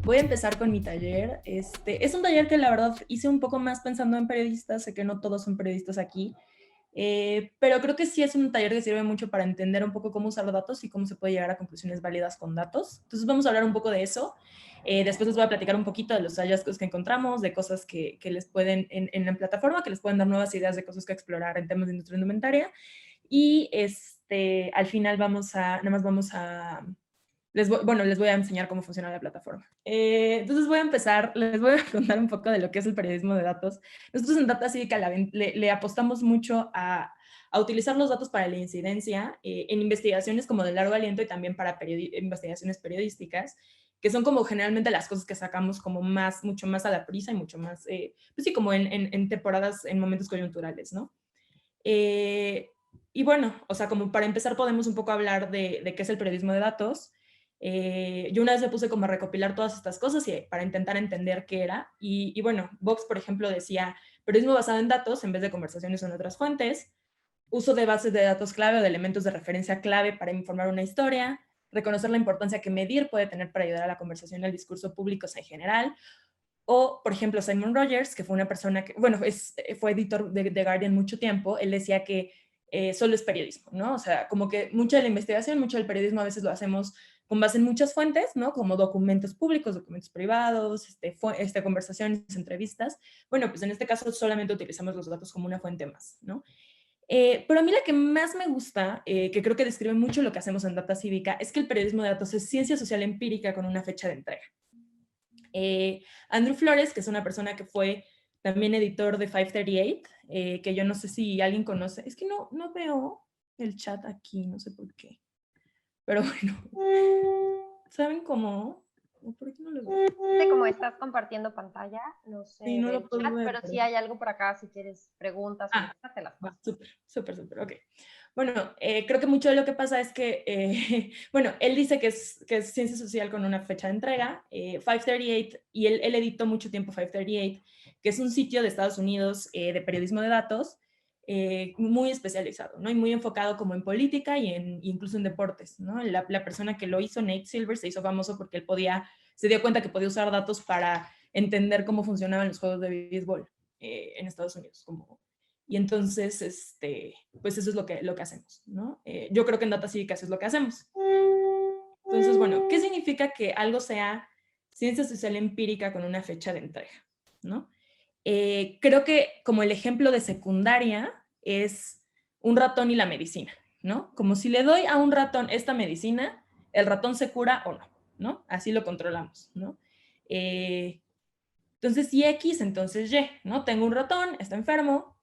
Voy a empezar con mi taller. Es un taller que la verdad hice un poco más pensando en periodistas. Sé que no todos son periodistas aquí, pero creo que sí es un taller que sirve mucho para entender un poco cómo usar datos y cómo se puede llegar a conclusiones válidas con datos. Entonces vamos a hablar un poco de eso. Después les voy a platicar un poquito de los hallazgos que encontramos, de cosas que les pueden, en la plataforma, que les pueden dar nuevas ideas de cosas que explorar en temas de industria indumentaria. Y al final nada más vamos a les voy a enseñar cómo funciona la plataforma. Entonces voy a empezar, les voy a contar un poco de lo que es el periodismo de datos. Nosotros en Data Cívica le apostamos mucho a utilizar los datos para la incidencia en investigaciones como de largo aliento y también para investigaciones periodísticas, que son como generalmente las cosas que sacamos como mucho más a la prisa y mucho más, pues sí, como en temporadas, en momentos coyunturales, ¿no? Eh, y bueno, o sea, como para empezar podemos un poco hablar de qué es el periodismo de datos. Yo una vez me puse como a recopilar todas estas cosas para intentar entender qué era. Y bueno, Vox, por ejemplo, decía periodismo basado en datos en vez de conversaciones o en otras fuentes, uso de bases de datos clave o de elementos de referencia clave para informar una historia, reconocer la importancia que medir puede tener para ayudar a la conversación y al discurso público en general, o, por ejemplo, Simon Rogers, que fue una persona que, bueno, fue editor de The Guardian mucho tiempo, él decía que solo es periodismo, ¿no? O sea, como que mucha de la investigación, mucho del periodismo a veces lo hacemos con base en muchas fuentes, ¿no? Como documentos públicos, documentos privados, conversaciones, entrevistas. Bueno, pues en este caso solamente utilizamos los datos como una fuente más, ¿no? Pero a mí la que más me gusta, que creo que describe mucho lo que hacemos en Data Cívica, es que el periodismo de datos es ciencia social empírica con una fecha de entrega. Andrew Flores, que es una persona que fue también editor de 538, que yo no sé si alguien conoce, es que no veo el chat aquí, no sé por qué, pero bueno, ¿saben cómo? ¿Por qué no lo veo? Sé cómo estás compartiendo pantalla, no Sí, se no ve lo el puedo chat, ver, pero pero... sí hay algo por acá si quieres preguntas o lo Ah, que sea, te las va, paso. súper, súper, súper, ok. Bueno, creo que mucho de lo que pasa es que, bueno, él dice que es ciencia social con una fecha de entrega, 538, y él editó mucho tiempo 538, que es un sitio de Estados Unidos de periodismo de datos, muy especializado, ¿no? Y muy enfocado como en política y incluso en deportes, ¿no? La persona que lo hizo, Nate Silver, se hizo famoso porque él se dio cuenta que podía usar datos para entender cómo funcionaban los juegos de béisbol en Estados Unidos, y entonces, pues eso es lo que hacemos, ¿no? Yo creo que en Data Cívica eso es lo que hacemos. Entonces, bueno, ¿qué significa que algo sea ciencia social empírica con una fecha de entrega, ¿no? Creo que como el ejemplo de secundaria es un ratón y la medicina, ¿no? Como si le doy a un ratón esta medicina, el ratón se cura o no, ¿no? Así lo controlamos, ¿no? Entonces, si X, entonces Y, ¿no? Tengo un ratón, está enfermo,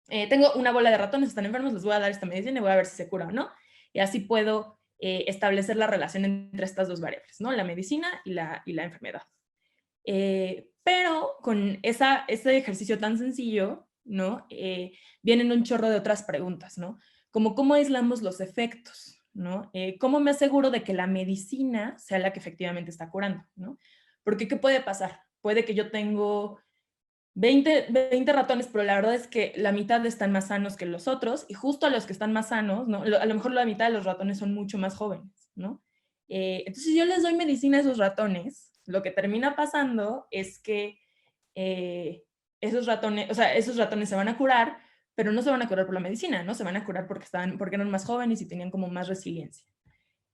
tengo una bola de ratones, están enfermos, les voy a dar esta medicina y voy a ver si se cura o no. Y así puedo establecer la relación entre estas dos variables, ¿no? La medicina y la enfermedad. Pero con ese ejercicio tan sencillo, ¿no? Vienen un chorro de otras preguntas, ¿no? Como cómo aislamos los efectos, ¿no? ¿Cómo me aseguro de que la medicina sea la que efectivamente está curando, ¿no? Porque ¿qué puede pasar? Puede que yo tengo 20 ratones, pero la verdad es que la mitad están más sanos que los otros, y justo a los que están más sanos, ¿no? A lo mejor la mitad de los ratones son mucho más jóvenes, ¿no? Entonces, si yo les doy medicina a esos ratones, lo que termina pasando es que esos ratones, o sea, esos ratones se van a curar, pero no se van a curar por la medicina, ¿no? Se van a curar porque eran más jóvenes y tenían como más resiliencia.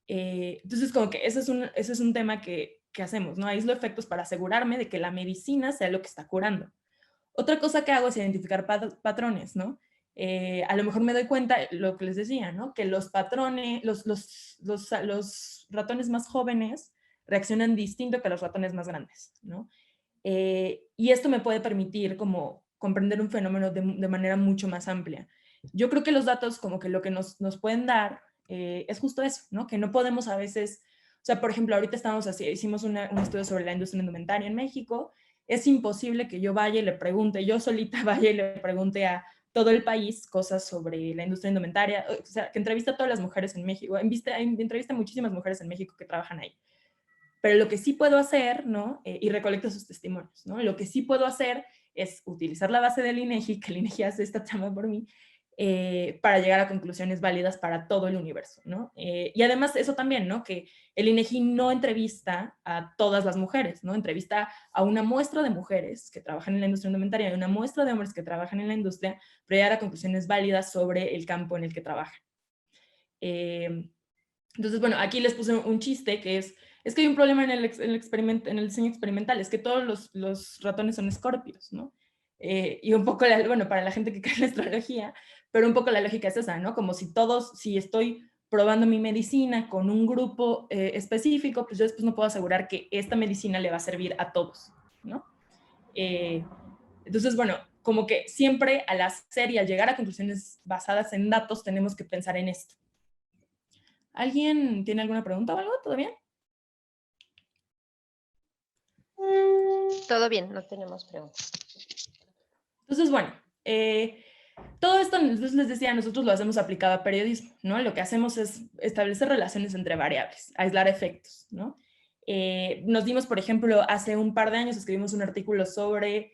Entonces, como que ese es un tema que hacemos, ¿no? Aíslo efectos para asegurarme de que la medicina sea lo que está curando. Otra cosa que hago es identificar patrones, ¿no? A lo mejor me doy cuenta, lo que les decía, ¿no? Que los patrones, los ratones más jóvenes reaccionan distinto que los ratones más grandes, ¿no? Y esto me puede permitir como comprender un fenómeno de manera mucho más amplia. Yo creo que los datos como que lo que nos pueden dar es justo eso, ¿no? Que no podemos a veces, o sea, por ejemplo, ahorita hicimos un estudio sobre la industria indumentaria en México. Es imposible que yo vaya y le pregunte, yo solita vaya y le pregunte a todo el país cosas sobre la industria indumentaria, o sea, que entrevista a todas las mujeres en México, entrevista a muchísimas mujeres en México que trabajan ahí. Pero lo que sí puedo hacer, ¿no? Y recolecto sus testimonios, ¿no? Lo que sí puedo hacer es utilizar la base del INEGI, que el INEGI hace esta chamba por mí, para llegar a conclusiones válidas para todo el universo, ¿no? Y además eso también, ¿no? Que el INEGI no entrevista a todas las mujeres, ¿no? Entrevista a una muestra de mujeres que trabajan en la industria indumentaria y una muestra de hombres que trabajan en la industria para llegar a conclusiones válidas sobre el campo en el que trabajan. Entonces, bueno, aquí les puse un chiste que es que hay un problema en el diseño experimental, es que todos los ratones son escorpios, ¿no? Y un poco, bueno, para la gente que cree en la astrología, pero un poco la lógica es esa, ¿no? Como si estoy probando mi medicina con un grupo específico, pues yo después no puedo asegurar que esta medicina le va a servir a todos, ¿no? Entonces, bueno, como que siempre al hacer y al llegar a conclusiones basadas en datos tenemos que pensar en esto. ¿Alguien tiene alguna pregunta o algo? ¿Todo bien? Todo bien, no tenemos preguntas. Entonces, bueno, todo esto, entonces les decía, nosotros lo hacemos aplicado a periodismo, ¿no? Lo que hacemos es establecer relaciones entre variables, aislar efectos, ¿no? Nos dimos, por ejemplo, hace un par de años escribimos un artículo sobre,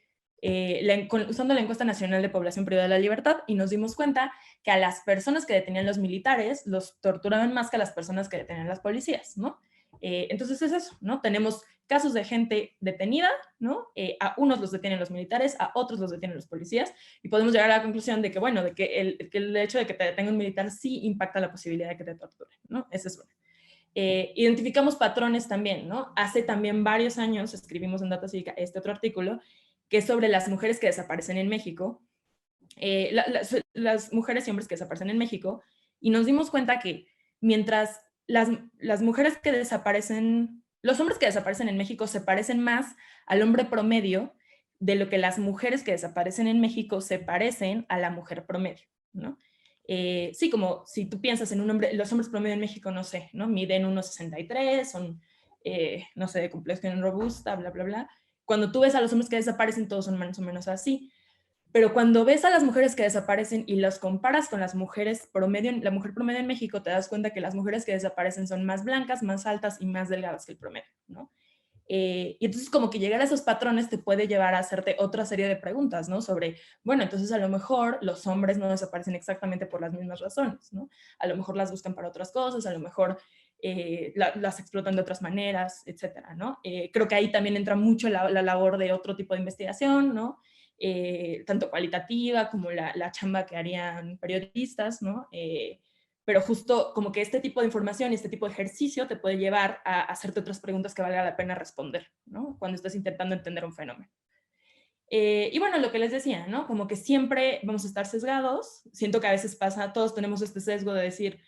usando la encuesta nacional de población privada de la libertad, y nos dimos cuenta que a las personas que detenían los militares los torturaban más que a las personas que detenían las policías, ¿no? Entonces es eso, ¿no? Tenemos casos de gente detenida, ¿no? A unos los detienen los militares, a otros los detienen los policías, y podemos llegar a la conclusión de que, bueno, de que el hecho de que te detenga un militar sí impacta la posibilidad de que te torturen, ¿no? Esa es una. Identificamos patrones también, ¿no? Hace también varios años escribimos en Data Cívica este otro artículo que es sobre las mujeres que desaparecen en México, las mujeres y hombres que desaparecen en México, y nos dimos cuenta que mientras las mujeres que desaparecen, los hombres que desaparecen en México se parecen más al hombre promedio de lo que las mujeres que desaparecen en México se parecen a la mujer promedio, ¿no? Sí, como si tú piensas en un hombre, los hombres promedio en México, no sé, ¿no? Miden 1,63, son, no sé, de complexión robusta, bla, bla, bla. Cuando tú ves a los hombres que desaparecen, todos son más o menos así. Pero cuando ves a las mujeres que desaparecen y las comparas con las mujeres promedio, la mujer promedio en México, te das cuenta que las mujeres que desaparecen son más blancas, más altas y más delgadas que el promedio, ¿no? Y entonces como que llegar a esos patrones te puede llevar a hacerte otra serie de preguntas, ¿no? Sobre, bueno, entonces a lo mejor los hombres no desaparecen exactamente por las mismas razones, ¿no? A lo mejor las buscan para otras cosas, a lo mejor las explotan de otras maneras, etcétera, ¿no? Creo que ahí también entra mucho la labor de otro tipo de investigación, ¿no? Tanto cualitativa como la chamba que harían periodistas, ¿no? Pero justo como que este tipo de información y este tipo de ejercicio te puede llevar a hacerte otras preguntas que valga la pena responder, ¿no? Cuando estás intentando entender un fenómeno. Y bueno, lo que les decía, ¿no? Como que siempre vamos a estar sesgados. Siento que a veces pasa, todos tenemos este sesgo de decir,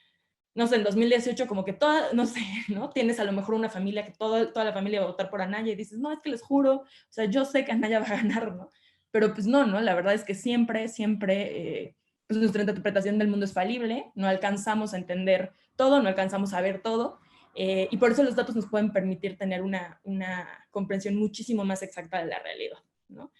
no sé, en 2018 como que toda, no sé, ¿no? Tienes a lo mejor una familia que toda la familia va a votar por Anaya y dices, no, es que les juro, o sea, yo sé que Anaya va a ganar, ¿no? Pero pues no, ¿no? La verdad es que siempre, pues nuestra interpretación del mundo es falible, no alcanzamos a entender todo, no alcanzamos a ver todo, y por eso los datos nos pueden permitir tener una comprensión muchísimo más exacta de la realidad, ¿no?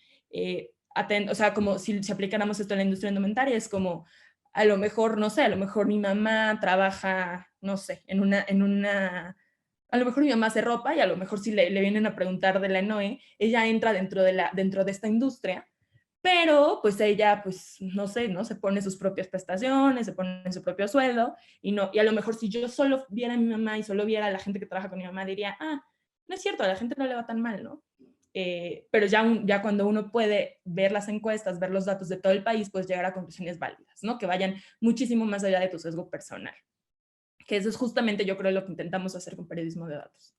O sea, como si aplicáramos esto en la industria indumentaria, es como, a lo mejor, no sé, a lo mejor mi mamá trabaja, no sé, a lo mejor mi mamá hace ropa y a lo mejor si le vienen a preguntar de la ENOE, ella entra dentro de esta industria, pero pues ella, pues no sé, ¿no? Se pone sus propias prestaciones, se pone su propio sueldo y a lo mejor si yo solo viera a mi mamá y solo viera a la gente que trabaja con mi mamá, diría, ah, no es cierto, a la gente no le va tan mal, ¿no? Pero ya cuando uno puede ver las encuestas, ver los datos de todo el país, pues llegar a conclusiones válidas, ¿no? Que vayan muchísimo más allá de tu sesgo personal. Que eso es justamente, yo creo, lo que intentamos hacer con periodismo de datos.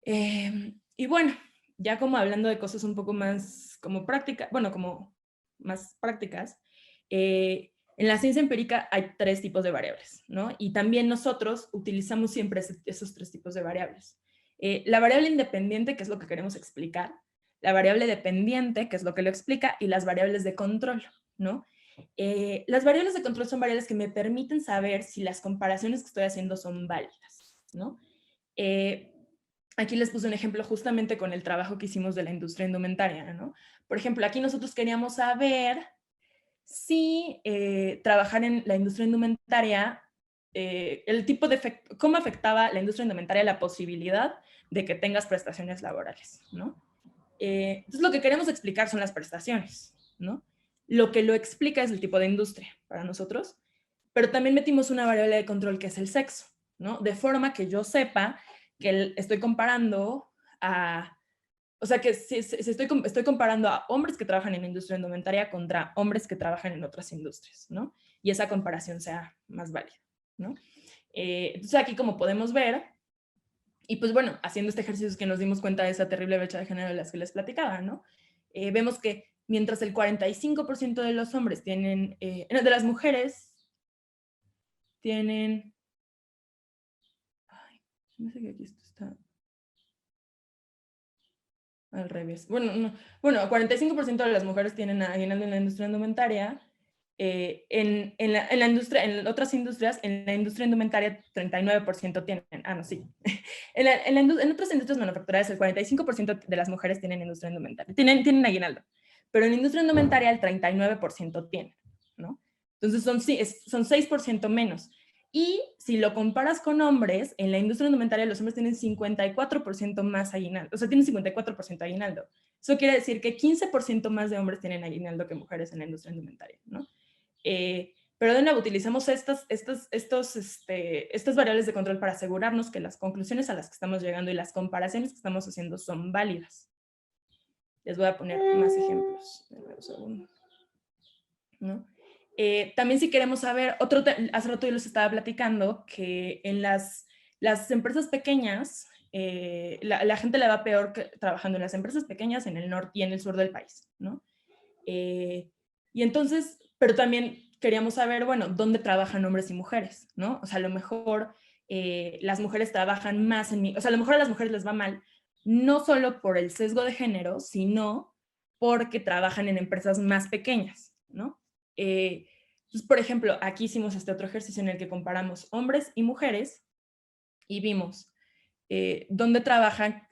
Y bueno, ya como hablando de cosas un poco más como prácticas, bueno, como más prácticas, en la ciencia empírica hay 3 tipos de variables, ¿no? Y también nosotros utilizamos siempre esos 3 tipos de variables. La variable independiente, que es lo que queremos explicar, la variable dependiente, que es lo que lo explica, y las variables de control, ¿no? Las variables de control son variables que me permiten saber si las comparaciones que estoy haciendo son válidas, ¿no? Aquí les puse un ejemplo justamente con el trabajo que hicimos de la industria indumentaria, ¿no? Por ejemplo, aquí nosotros queríamos saber si trabajar en la industria indumentaria, el tipo de efecto, cómo afectaba la industria indumentaria la posibilidad de que tengas prestaciones laborales, ¿no? Entonces lo que queremos explicar son las prestaciones, ¿no? Lo que lo explica es el tipo de industria para nosotros, pero también metimos una variable de control que es el sexo, ¿no? De forma que yo sepa que estoy comparando a, o sea, que si estoy comparando a hombres que trabajan en la industria indumentaria contra hombres que trabajan en otras industrias, ¿no? Y esa comparación sea más válida, ¿no? Entonces aquí, como podemos ver, y pues bueno, haciendo este ejercicio es que nos dimos cuenta de esa terrible brecha de género de las que les platicaba, ¿no? Vemos que mientras el 45% de los hombres tienen, de las mujeres tienen, ay, no sé que aquí esto está al revés. Bueno, no, bueno, 45% de las mujeres tienen aguinaldo en la industria indumentaria. En la industria, en otras industrias, en la industria indumentaria 39% tienen, no, sí. En otras industrias manufactureras el 45% de las mujeres tienen industria indumentaria, tienen aguinaldo, pero en la industria indumentaria el 39% tienen, ¿no? Entonces son 6% menos. Y si lo comparas con hombres, en la industria indumentaria los hombres tienen 54% más aguinaldo, o sea, tienen 54% aguinaldo. Eso quiere decir que 15% más de hombres tienen aguinaldo que mujeres en la industria indumentaria, ¿no? Pero de nuevo, utilizamos estas variables de control para asegurarnos que las conclusiones a las que estamos llegando y las comparaciones que estamos haciendo son válidas. Les voy a poner más ejemplos. Un segundo. ¿No? También si queremos saber, hace rato yo les estaba platicando que en las empresas pequeñas, la gente le va peor que trabajando en las empresas pequeñas en el norte y en el sur del país, ¿no? Y entonces, pero también queríamos saber, bueno, dónde trabajan hombres y mujeres, ¿no? O sea, a lo mejor las mujeres trabajan más o sea, a lo mejor a las mujeres les va mal, no solo por el sesgo de género, sino porque trabajan en empresas más pequeñas, ¿no? Entonces, por ejemplo, aquí hicimos este otro ejercicio en el que comparamos hombres y mujeres y vimos dónde trabajan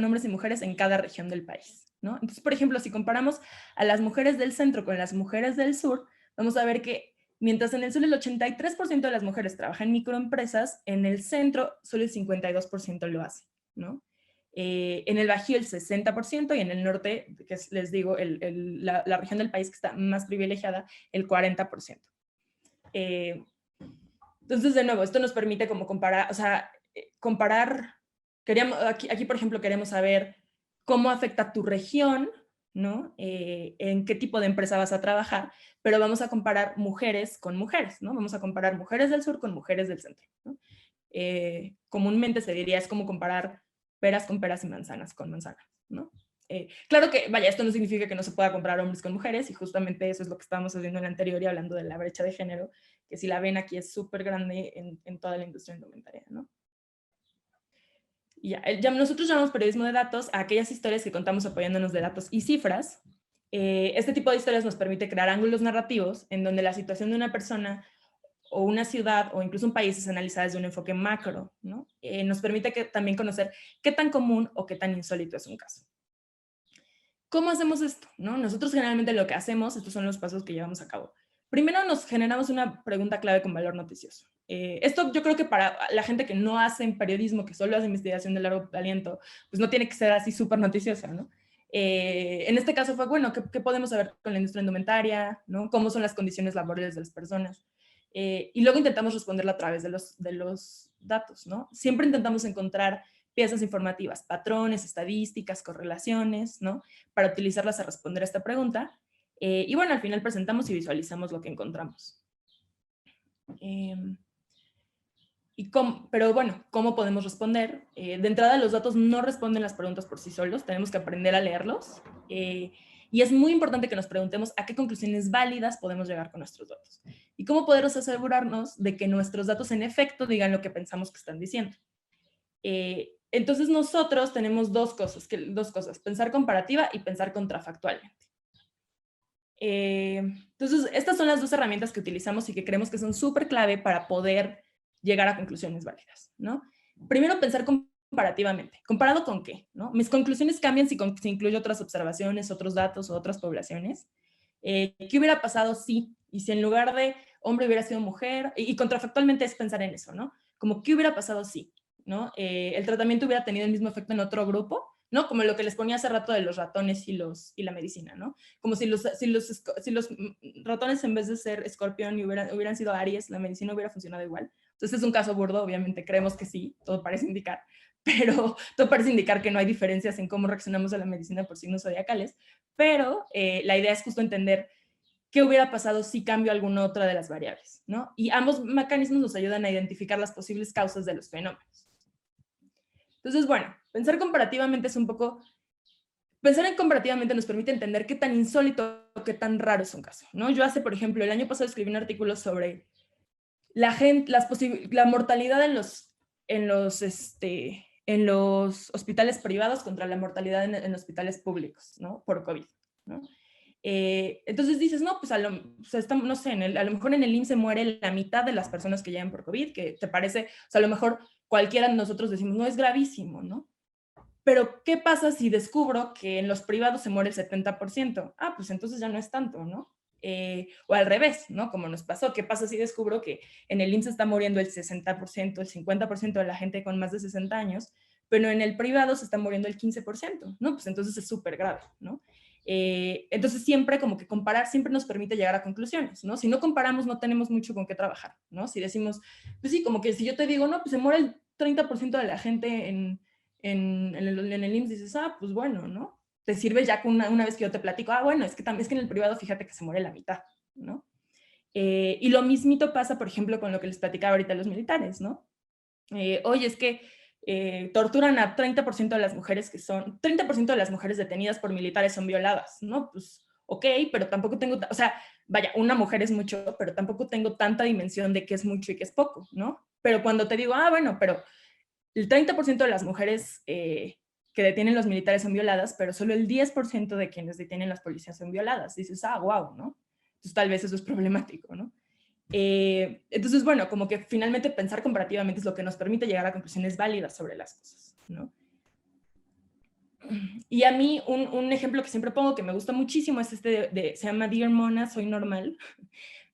hombres y mujeres en cada región del país, ¿no? Entonces, por ejemplo, si comparamos a las mujeres del centro con las mujeres del sur, vamos a ver que mientras en el sur el 83% de las mujeres trabajan en microempresas, en el centro solo el 52% lo hace, ¿no? En el Bajío el 60% y en el norte, que es, les digo, la región del país que está más privilegiada, el 40%. Entonces, de nuevo, esto nos permite como comparar, o sea, aquí por ejemplo queremos saber cómo afecta tu región, ¿no? En qué tipo de empresa vas a trabajar, pero vamos a comparar mujeres con mujeres, ¿no? Vamos a comparar mujeres del sur con mujeres del centro, ¿no? Comúnmente se diría, es como comparar peras con peras y manzanas con manzanas, ¿no? Claro que, vaya, esto no significa que no se pueda comparar hombres con mujeres, y justamente eso es lo que estábamos haciendo en el anterior y hablando de la brecha de género, que si la ven aquí es súper grande en toda la industria indumentaria, ¿no? Y ya nosotros llamamos periodismo de datos a aquellas historias que contamos apoyándonos de datos y cifras. Este tipo de historias nos permite crear ángulos narrativos en donde la situación de una persona o una ciudad o incluso un país es analizada desde un enfoque macro, ¿no? Nos permite también conocer qué tan común o qué tan insólito es un caso. ¿Cómo hacemos esto? ¿No? Nosotros generalmente lo que hacemos, estos son los pasos que llevamos a cabo. Primero nos generamos una pregunta clave con valor noticioso. Esto yo creo que para la gente que no hace periodismo, que solo hace investigación de largo aliento, pues no tiene que ser así súper noticiosa, ¿no? En este caso fue, bueno, ¿qué podemos saber con la industria indumentaria? ¿No? ¿Cómo son las condiciones laborales de las personas? Y luego intentamos responderla a través de los datos, ¿no? Siempre intentamos encontrar piezas informativas, patrones, estadísticas, correlaciones, ¿no? Para utilizarlas a responder a esta pregunta. Y bueno, al final presentamos y visualizamos lo que encontramos. Pero bueno, ¿cómo podemos responder? De entrada, los datos no responden las preguntas por sí solos, tenemos que aprender a leerlos. Y es muy importante que nos preguntemos a qué conclusiones válidas podemos llegar con nuestros datos. Y cómo poder asegurarnos de que nuestros datos en efecto digan lo que pensamos que están diciendo. Entonces nosotros tenemos dos cosas, pensar comparativa y pensar contrafactualmente. Entonces, estas son las dos herramientas que utilizamos y que creemos que son súper clave para poder llegar a conclusiones válidas, ¿no? Primero, pensar comparativamente. ¿Comparado con qué? ¿No? Mis conclusiones cambian si incluyo otras observaciones, otros datos o otras poblaciones. ¿Qué hubiera pasado si? Y si en lugar de hombre hubiera sido mujer, y contrafactualmente es pensar en eso, ¿no? Como, ¿qué hubiera pasado si? ¿No? El tratamiento hubiera tenido el mismo efecto en otro grupo, ¿no? Como lo que les ponía hace rato de los ratones y la medicina, ¿no? Como si los ratones en vez de ser escorpión y hubieran sido Aries, la medicina hubiera funcionado igual. Entonces es un caso burdo, obviamente creemos que sí, todo parece indicar, pero todo parece indicar que no hay diferencias en cómo reaccionamos a la medicina por signos zodiacales, pero la idea es justo entender qué hubiera pasado si cambio alguna otra de las variables, ¿no? Y ambos mecanismos nos ayudan a identificar las posibles causas de los fenómenos. Entonces, bueno, pensar en comparativamente nos permite entender qué tan insólito o qué tan raro es un caso, ¿no? Yo por ejemplo, el año pasado escribí un artículo sobre la mortalidad en los hospitales privados contra la mortalidad en hospitales públicos, ¿no? Por COVID, ¿no? Entonces dices, no, pues no sé, a lo mejor en el IMSS se muere la mitad de las personas que llegan por COVID, que te parece, o sea, a lo mejor cualquiera de nosotros decimos, no, es gravísimo, ¿no? Pero, ¿qué pasa si descubro que en los privados se muere el 70%? Ah, pues entonces ya no es tanto, ¿no? O al revés, ¿no? Como nos pasó, ¿qué pasa si descubro que en el IMSS está muriendo el 60%, el 50% de la gente con más de 60 años, pero en el privado se está muriendo el 15%, ¿no? Pues entonces es súper grave, ¿no? Entonces siempre como que comparar siempre nos permite llegar a conclusiones, ¿no? Si no comparamos no tenemos mucho con qué trabajar, ¿no? Si decimos, pues sí, como que si yo te digo, no, pues se muere el 30% de la gente en el IMSS, dices, ah, pues bueno, ¿no? Te sirve ya que una vez que yo te platico, ah, bueno, es que en el privado fíjate que se muere la mitad, ¿no? Y lo mismito pasa, por ejemplo, con lo que les platicaba ahorita los militares, ¿no? Oye, es que torturan a 30% de las mujeres 30% de las mujeres detenidas por militares son violadas, ¿no? Pues, ok, pero tampoco tengo, o sea, vaya, una mujer es mucho, pero tampoco tengo tanta dimensión de qué es mucho y qué es poco, ¿no? Pero cuando te digo, ah, bueno, pero el 30% de las mujeres que detienen los militares son violadas, pero solo el 10% de quienes detienen las policías son violadas. Dices, ah, wow, ¿no? Entonces tal vez eso es problemático, ¿no? Entonces, bueno, como que finalmente pensar comparativamente es lo que nos permite llegar a conclusiones válidas sobre las cosas, ¿no? Y a mí un ejemplo que siempre pongo que me gusta muchísimo es se llama Dear Mona, soy normal,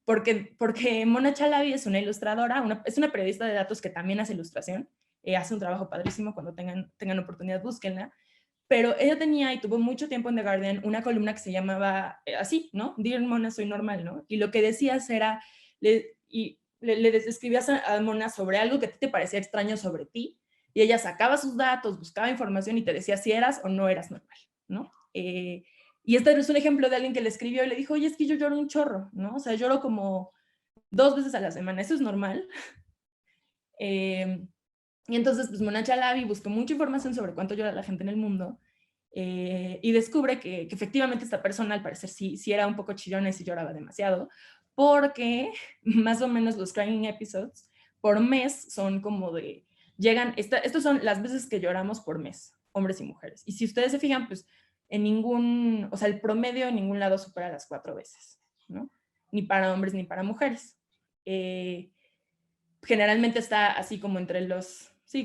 porque Mona Chalabi es una ilustradora, es una periodista de datos que también hace ilustración, hace un trabajo padrísimo, cuando tengan oportunidad búsquenla, pero ella tenía y tuvo mucho tiempo en The Guardian una columna que se llamaba así, ¿no? Dear Mona, soy normal, ¿no? Y lo que decías era, le describías a Mona sobre algo que a ti te parecía extraño sobre ti, y ella sacaba sus datos, buscaba información y te decía si eras o no eras normal, ¿no? Y este es un ejemplo de alguien que le escribió y le dijo, oye, es que yo lloro un chorro, ¿no? O sea, lloro como 2 veces a la semana, ¿eso es normal? Y entonces, pues Mona Chalabi buscó mucha información sobre cuánto llora la gente en el mundo y descubre que efectivamente esta persona al parecer sí era un poco chillona y sí lloraba demasiado, porque más o menos los crying episodes por mes son como estos son las veces que lloramos por mes, hombres y mujeres. Y si ustedes se fijan, pues o sea, el promedio en ningún lado supera las 4 veces, ¿no? Ni para hombres ni para mujeres. Generalmente está así como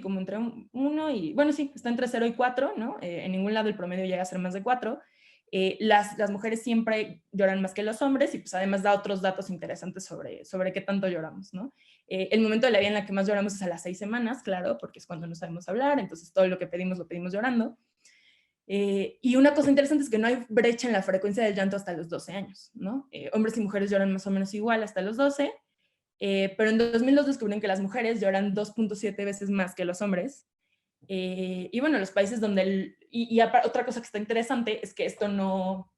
como entre 1 y, bueno, sí, está entre 0 y 4, ¿no? En ningún lado el promedio llega a ser más de 4. Las mujeres siempre lloran más que los hombres y pues además da otros datos interesantes sobre qué tanto lloramos, ¿no? El momento de la vida en la que más lloramos es a las 6 semanas, claro, porque es cuando no sabemos hablar, entonces todo lo que pedimos lo pedimos llorando. Y una cosa interesante es que no hay brecha en la frecuencia del llanto hasta los 12 años, ¿no? Hombres y mujeres lloran más o menos igual hasta los 12, pero en 2002 descubrieron que las mujeres lloran 2.7 veces más que los hombres. Y bueno, los países donde... otra cosa que está interesante es que esto no...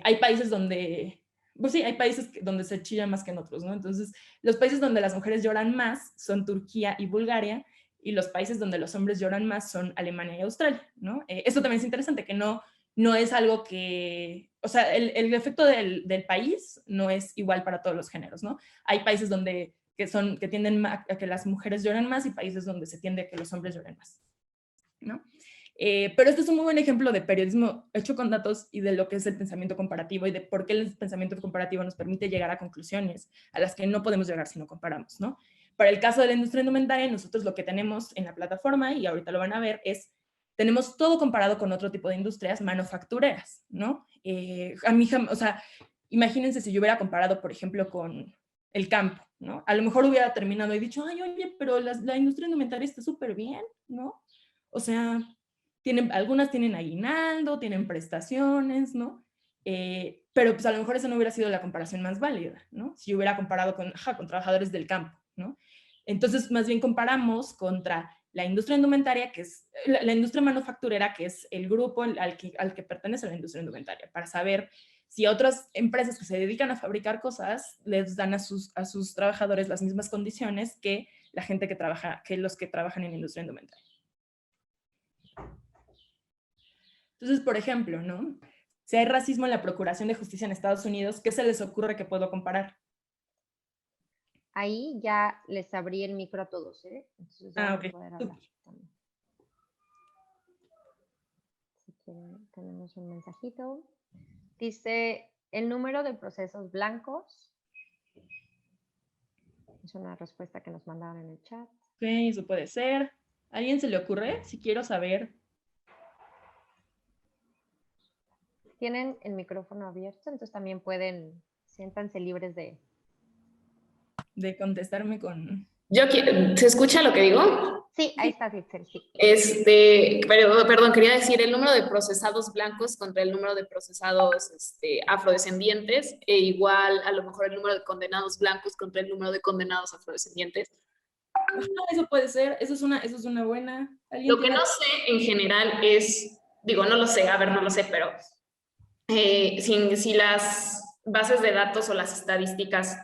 hay países donde... Pues sí, hay países donde se chilla más que en otros, ¿no? Entonces, los países donde las mujeres lloran más son Turquía y Bulgaria, y los países donde los hombres lloran más son Alemania y Australia, ¿no? Esto también es interesante, que no es algo que... O sea, el efecto del país no es igual para todos los géneros, ¿no? Hay países que tienden a que las mujeres lloran más y países donde se tiende a que los hombres lloren más, ¿no? Pero este es un muy buen ejemplo de periodismo hecho con datos y de lo que es el pensamiento comparativo y de por qué el pensamiento comparativo nos permite llegar a conclusiones a las que no podemos llegar si no comparamos, ¿no? Para el caso de la industria indumentaria, nosotros lo que tenemos en la plataforma, y ahorita lo van a ver, tenemos todo comparado con otro tipo de industrias manufactureras, ¿no? O sea, imagínense si yo hubiera comparado, por ejemplo, con el campo, ¿no? A lo mejor hubiera terminado y dicho, ay, oye, pero la industria indumentaria está súper bien, ¿no? O sea, algunas tienen aguinaldo, tienen prestaciones, ¿no? Pero pues a lo mejor esa no hubiera sido la comparación más válida, ¿no? Si yo hubiera comparado con trabajadores del campo, ¿no? Entonces, más bien comparamos contra la industria indumentaria, que es la industria manufacturera, que es el grupo al que pertenece la industria indumentaria, para saber si otras empresas que se dedican a fabricar cosas les dan a sus trabajadores las mismas condiciones que la gente que los que trabajan en la industria indumentaria. Entonces, por ejemplo, ¿no? Si hay racismo en la Procuración de Justicia en Estados Unidos, ¿qué se les ocurre que puedo comparar? Ahí ya les abrí el micro a todos, ¿eh? Entonces ya van a Ok. poder hablar también. Si quieren, tenemos un mensajito. Dice, el número de procesos blancos. Es una respuesta que nos mandaron en el chat. Ok, eso puede ser. ¿A alguien se le ocurre? Si quiero saber. Tienen el micrófono abierto, entonces también pueden, siéntanse libres de... De contestarme con... ¿Se escucha lo que digo? Sí, ahí está, Itzel, sí. Perdón, quería decir el número de procesados blancos contra el número de procesados afrodescendientes, e igual a lo mejor el número de condenados blancos contra el número de condenados afrodescendientes. Eso puede ser, eso es una buena. Lo que no sé en general es, digo, no lo sé, a ver, no lo sé, pero si las bases de datos o las estadísticas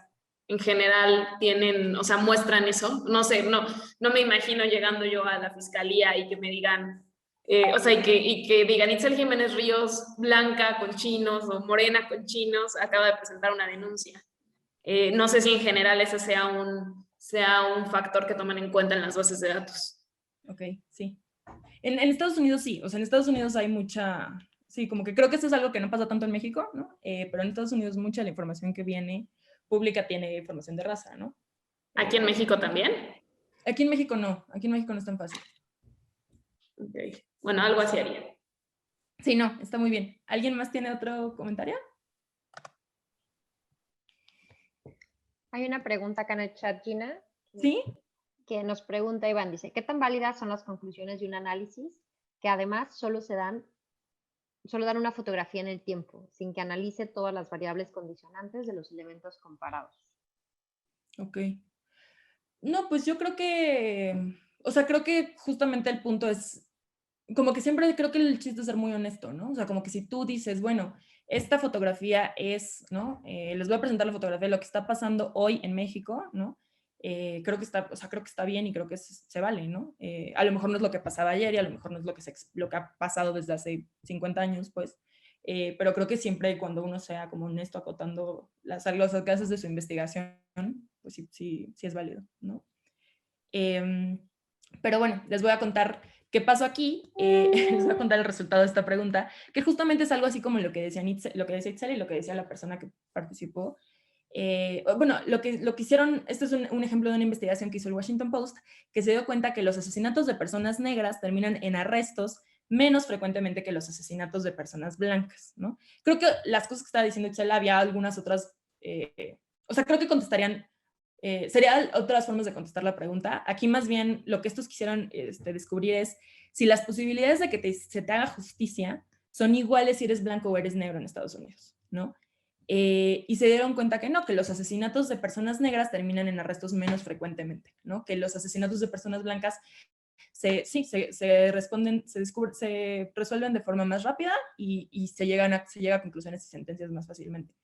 en general tienen, o sea, muestran eso. No sé, no me imagino llegando yo a la fiscalía y que me digan, o sea, y que digan, Itzel Jiménez Ríos, blanca con chinos o morena con chinos, acaba de presentar una denuncia. No sé si en general ese sea un factor que toman en cuenta en las bases de datos. Ok, sí. En Estados Unidos sí, o sea, en Estados Unidos hay mucha, sí, como que creo que esto es algo que no pasa tanto en México, ¿no? Pero en Estados Unidos mucha de la información que viene pública tiene información de raza, ¿no? ¿Aquí en México también? Aquí en México no es tan fácil. Okay. Bueno, algo así haría. Sí, no, está muy bien. ¿Alguien más tiene otro comentario? Hay una pregunta acá en el chat, Gina. ¿Sí? Que nos pregunta Iván, dice, ¿qué tan válidas son las conclusiones de un análisis que además solo dan una fotografía en el tiempo, sin que analice todas las variables condicionantes de los elementos comparados? Ok. No, pues yo creo que, o sea, creo que justamente el punto es, como que siempre creo que el chiste es ser muy honesto, ¿no? O sea, como que si tú dices, bueno, esta fotografía es, ¿no? Les voy a presentar la fotografía de lo que está pasando hoy en México, ¿no? Creo que está, o sea, creo que está bien y creo que se vale, ¿no? A lo mejor no es lo que pasaba ayer y a lo mejor no es lo que ha pasado desde hace 50 años, pues, pero creo que siempre cuando uno sea como honesto acotando los alcances de su investigación, pues sí es válido, ¿no? Pero bueno, les voy a contar qué pasó aquí. Les voy a contar el resultado de esta pregunta, que justamente es algo así como lo que decía Itzel y lo que decía la persona que participó. Bueno, lo que hicieron, este es un ejemplo de una investigación que hizo el Washington Post, que se dio cuenta que los asesinatos de personas negras terminan en arrestos menos frecuentemente que los asesinatos de personas blancas, ¿no? Creo que las cosas que estaba diciendo Itzel, había algunas otras, o sea, creo que contestarían, serían otras formas de contestar la pregunta. Aquí más bien lo que estos quisieron descubrir es si las posibilidades de que se te haga justicia son iguales si eres blanco o eres negro en Estados Unidos, ¿no? Y se dieron cuenta que no, que los asesinatos de personas negras terminan en arrestos menos frecuentemente, ¿no? Que los asesinatos de personas blancas se resuelven de forma más rápida y se llega a conclusiones y sentencias más fácilmente.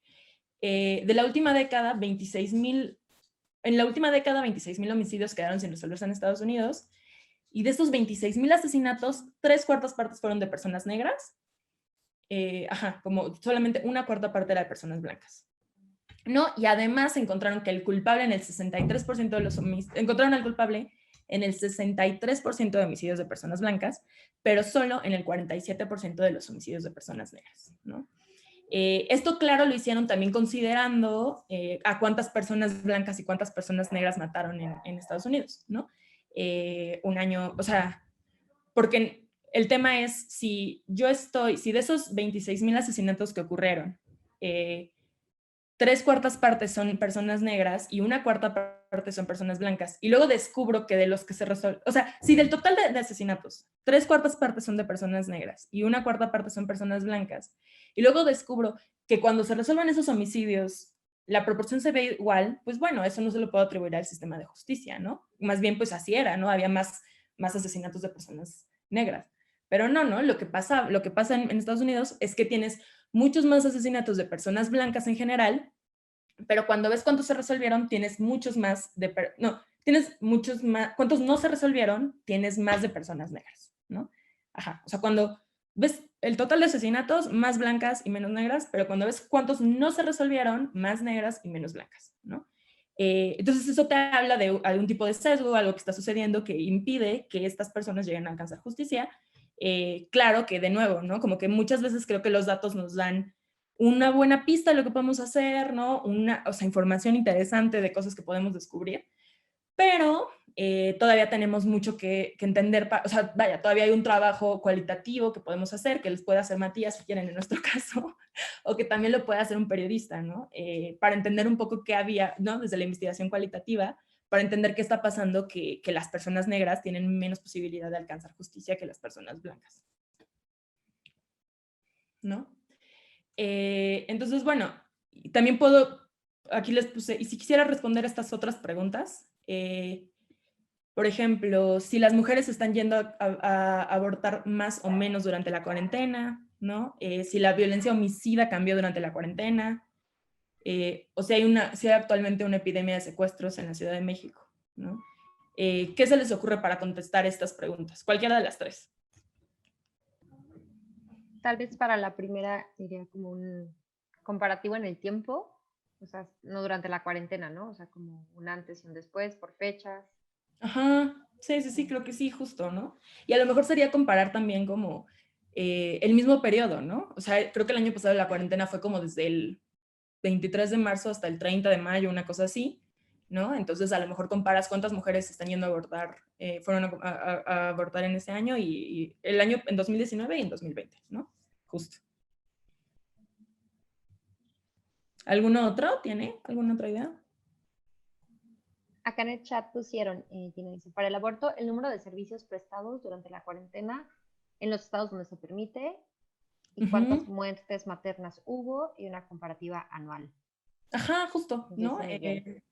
En la última década, 26,000 homicidios quedaron sin resolverse en Estados Unidos, y de estos 26,000 asesinatos, 3/4 partes fueron de personas negras, como solamente 1/4 parte era de personas blancas, ¿no? Y además encontraron que el culpable en el 63% de los homicidios, encontraron al culpable en el 63% de homicidios de personas blancas, pero solo en el 47% de los homicidios de personas negras, ¿no? Esto, claro, lo hicieron también considerando a cuántas personas blancas y cuántas personas negras mataron en Estados Unidos, ¿no? Un año, o sea, porque el tema es, si de esos 26,000 asesinatos que ocurrieron, 3/4 partes son personas negras y 1/4 parte son personas blancas. Y luego descubro que de los que se resuelven, o sea, si del total de asesinatos, 3/4 partes son de personas negras y 1/4 parte son personas blancas, y luego descubro que cuando se resuelven esos homicidios, la proporción se ve igual, pues bueno, eso no se lo puedo atribuir al sistema de justicia, ¿no? Más bien, pues así era, ¿no? Había más asesinatos de personas negras. Pero no, ¿no? Lo que pasa en Estados Unidos es que tienes muchos más asesinatos de personas blancas en general, pero cuando ves cuántos se resolvieron, tienes muchos más tienes muchos más, cuántos no se resolvieron, tienes más de personas negras, ¿no? Ajá, o sea, cuando ves el total de asesinatos, más blancas y menos negras, pero cuando ves cuántos no se resolvieron, más negras y menos blancas, ¿no? Entonces eso te habla de algún tipo de sesgo, algo que está sucediendo que impide que estas personas lleguen a alcanzar justicia. Claro que de nuevo, ¿no? Como que muchas veces creo que los datos nos dan una buena pista de lo que podemos hacer, ¿no? O sea, información interesante de cosas que podemos descubrir, pero todavía tenemos mucho que entender, o sea, vaya, todavía hay un trabajo cualitativo que podemos hacer, que les puede hacer Matías, si quieren, en nuestro caso, o que también lo puede hacer un periodista, ¿no? Para entender un poco qué había, ¿no? Desde la investigación cualitativa, para entender qué está pasando, que las personas negras tienen menos posibilidad de alcanzar justicia que las personas blancas, ¿no? Entonces, bueno, también puedo, aquí les puse, y si quisiera responder estas otras preguntas, por ejemplo, si las mujeres están yendo a abortar más o menos durante la cuarentena, ¿no? Si la violencia homicida cambió durante la cuarentena, o si hay actualmente una epidemia de secuestros en la Ciudad de México, ¿no? ¿Qué se les ocurre para contestar estas preguntas? Cualquiera de las tres. Tal vez para la primera diría como un comparativo en el tiempo, o sea, no durante la cuarentena, ¿no? O sea, como un antes y un después por fechas. Ajá, sí, creo que sí, justo, ¿no? Y a lo mejor sería comparar también como el mismo periodo, ¿no? O sea, creo que el año pasado la cuarentena fue como desde el 23 de marzo hasta el 30 de mayo, una cosa así, ¿no? Entonces a lo mejor comparas cuántas mujeres están yendo a abortar, fueron a abortar en ese año y el año en 2019 y en 2020, ¿no? Justo. ¿Alguno otro tiene? ¿Alguna otra idea? Acá en el chat pusieron, dice, para el aborto, el número de servicios prestados durante la cuarentena en los estados donde se permite y cuántas muertes maternas hubo y una comparativa anual. Ajá, justo, ¿no? Miguel.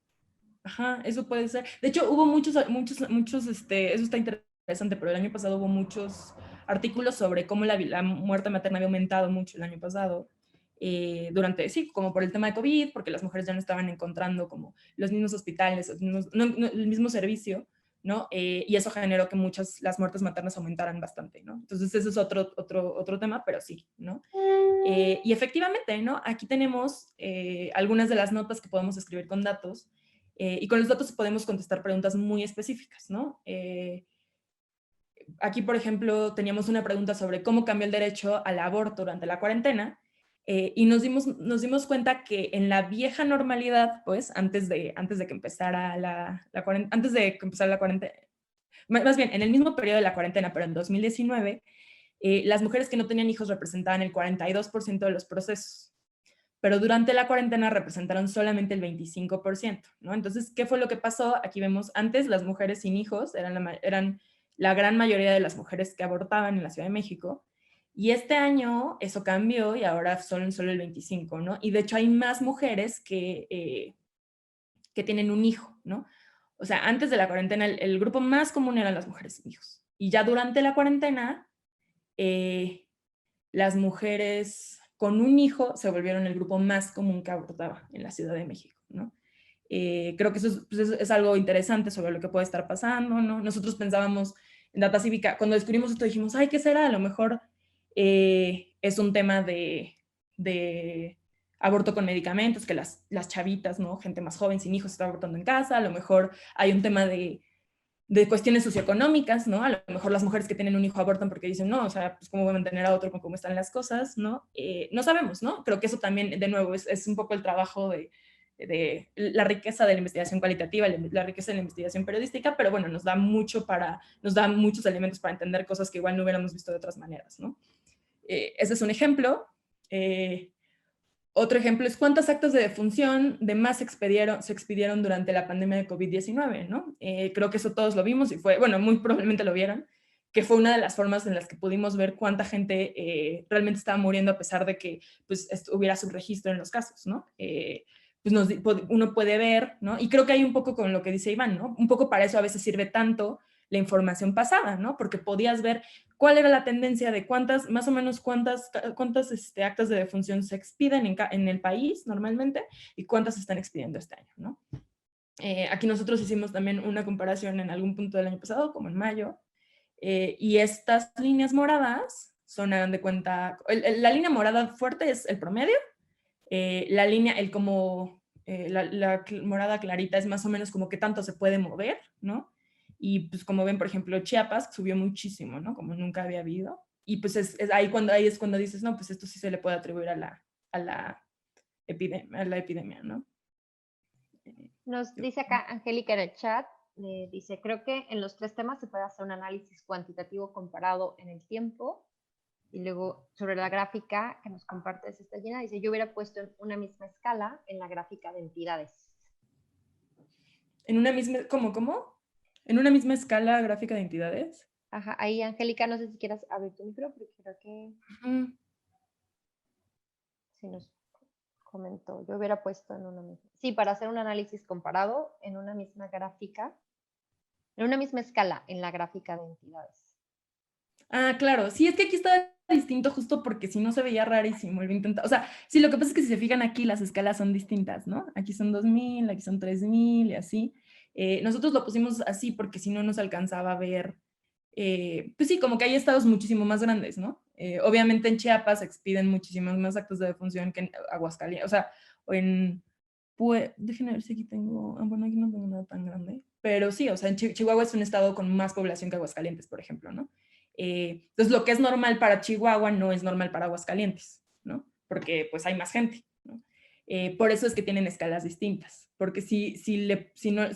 Ajá, eso puede ser. De hecho, hubo muchos, eso está interesante, pero el año pasado hubo muchos artículos sobre cómo la muerte materna había aumentado mucho el año pasado, sí, como por el tema de COVID, porque las mujeres ya no estaban encontrando como los mismos hospitales, el mismo servicio, ¿no? Y eso generó que las muertes maternas aumentaran bastante, ¿no? Entonces, eso es otro tema, pero sí, ¿no? Y efectivamente, ¿no? Aquí tenemos algunas de las notas que podemos escribir con datos, y con los datos podemos contestar preguntas muy específicas, ¿no? Aquí, por ejemplo, teníamos una pregunta sobre cómo cambió el derecho al aborto durante la cuarentena, y nos dimos cuenta que en la vieja normalidad, pues, antes de que empezara la cuarentena, más bien, en el mismo periodo de la cuarentena, pero en 2019, las mujeres que no tenían hijos representaban el 42% de los procesos, pero durante la cuarentena representaron solamente el 25%, ¿no? Entonces, ¿qué fue lo que pasó? Aquí vemos, antes las mujeres sin hijos eran la gran mayoría de las mujeres que abortaban en la Ciudad de México, y este año eso cambió y ahora son solo el 25%, ¿no? Y de hecho hay más mujeres que tienen un hijo, ¿no? O sea, antes de la cuarentena el grupo más común eran las mujeres sin hijos, y ya durante la cuarentena las mujeres con un hijo se volvieron el grupo más común que abortaba en la Ciudad de México, ¿no? Creo que eso es algo interesante sobre lo que puede estar pasando, ¿no? Nosotros pensábamos en Data Cívica, cuando descubrimos esto dijimos, ay, ¿qué será? A lo mejor es un tema de aborto con medicamentos, que las chavitas, ¿no? Gente más joven sin hijos está abortando en casa, a lo mejor hay un tema de cuestiones socioeconómicas, ¿no? A lo mejor las mujeres que tienen un hijo abortan porque dicen, no, o sea, pues cómo voy a mantener a otro con cómo están las cosas, ¿no? No sabemos, ¿no? Creo que eso también, de nuevo, es un poco el trabajo de la riqueza de la investigación cualitativa, la riqueza de la investigación periodística, pero bueno, nos da muchos elementos para entender cosas que igual no hubiéramos visto de otras maneras, ¿no? Ese es un ejemplo. Otro ejemplo es cuántas actas de defunción de más se expidieron durante la pandemia de COVID-19, ¿no? Creo que eso todos lo vimos y fue, bueno, muy probablemente lo vieron, que fue una de las formas en las que pudimos ver cuánta gente realmente estaba muriendo a pesar de que pues, hubiera subregistro en los casos, ¿no? Pues uno puede ver, ¿no? Y creo que hay un poco con lo que dice Iván, ¿no? Un poco para eso a veces sirve tanto la información pasada, ¿no? Porque podías ver cuál era la tendencia de más o menos cuántas actas de defunción se expiden en el país normalmente y cuántas se están expidiendo este año, ¿no? Aquí nosotros hicimos también una comparación en algún punto del año pasado, como en mayo, y estas líneas moradas son, hagan de cuenta, la línea morada fuerte es el promedio, la línea, la morada clarita es más o menos como que tanto se puede mover, ¿no? Y pues como ven, por ejemplo, Chiapas subió muchísimo, ¿no? Como nunca había habido. Y pues ahí es cuando dices, no, pues esto sí se le puede atribuir a la epidemia, ¿no? Nos dice acá Angélica en el chat, dice, creo que en los 3 temas se puede hacer un análisis cuantitativo comparado en el tiempo. Y luego sobre la gráfica que nos compartes esta llena, dice, yo hubiera puesto en una misma escala en la gráfica de entidades. En una misma, ¿cómo? ¿En una misma escala gráfica de entidades? Ajá, ahí Angélica, no sé si quieras abrir tu micro, porque creo que sí nos comentó. Yo hubiera puesto en una misma. Sí, para hacer un análisis comparado en una misma gráfica, en una misma escala en la gráfica de entidades. Ah, claro. Sí, es que aquí está distinto justo porque si no se veía rarísimo el intentar. O sea, sí, lo que pasa es que si se fijan aquí las escalas son distintas, ¿no? Aquí son 2000, aquí son 3000 y así. Nosotros lo pusimos así porque si no nos alcanzaba a ver, pues sí, como que hay estados muchísimo más grandes, ¿no? Obviamente en Chiapas se expiden muchísimos más actos de defunción que en Aguascalientes, o sea, o en, pues, déjenme ver si aquí tengo, bueno, aquí no tengo nada tan grande, pero sí, o sea, en Chihuahua es un estado con más población que Aguascalientes, por ejemplo, ¿no? Entonces, lo que es normal para Chihuahua no es normal para Aguascalientes, ¿no? Porque pues hay más gente, ¿no? Por eso es que tienen escalas distintas, porque si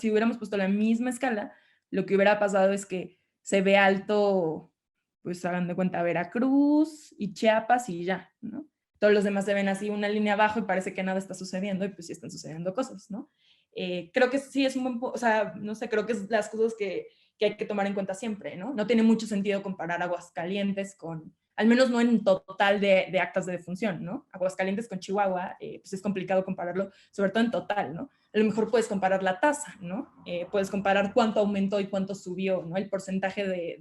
hubiéramos puesto la misma escala, lo que hubiera pasado es que se ve alto, pues hagan de cuenta, Veracruz y Chiapas y ya, ¿no? Todos los demás se ven así una línea abajo y parece que nada está sucediendo y pues sí están sucediendo cosas, ¿no? Creo que sí es un buen, o sea, no sé, creo que es las cosas que hay que tomar en cuenta siempre, ¿no? No tiene mucho sentido comparar Aguascalientes con, al menos no en total de actas de defunción, ¿no? Aguascalientes con Chihuahua, pues es complicado compararlo, sobre todo en total, ¿no? A lo mejor puedes comparar la tasa, ¿no? Puedes comparar cuánto aumentó y cuánto subió, ¿no? El porcentaje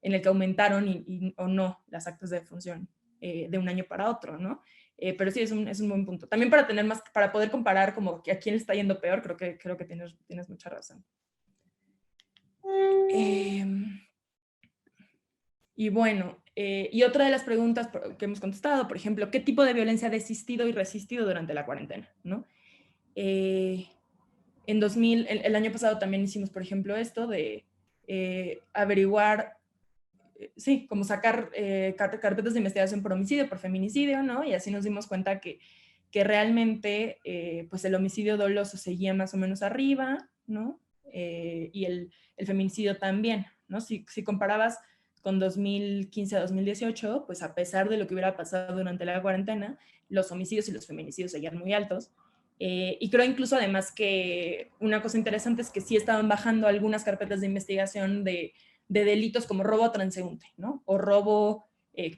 en el que aumentaron o no las actas de defunción de un año para otro, ¿no? Pero sí, es un buen punto. También para poder comparar como a quién le está yendo peor, creo que tienes mucha razón. Y bueno, y otra de las preguntas que hemos contestado, por ejemplo, ¿qué tipo de violencia ha desistido y resistido durante la cuarentena? ¿No? En 2000, el año pasado también hicimos, por ejemplo, esto de averiguar, sí, como sacar carpetas de investigación por homicidio, por feminicidio, ¿no? Y así nos dimos cuenta que realmente pues el homicidio doloso seguía más o menos arriba, ¿no? Y el feminicidio también, ¿no? Si comparabas con 2015 a 2018, pues a pesar de lo que hubiera pasado durante la cuarentena, los homicidios y los feminicidios seguían muy altos. Y creo incluso además que una cosa interesante es que sí estaban bajando algunas carpetas de investigación de delitos como robo a transeúnte, ¿no? O robo,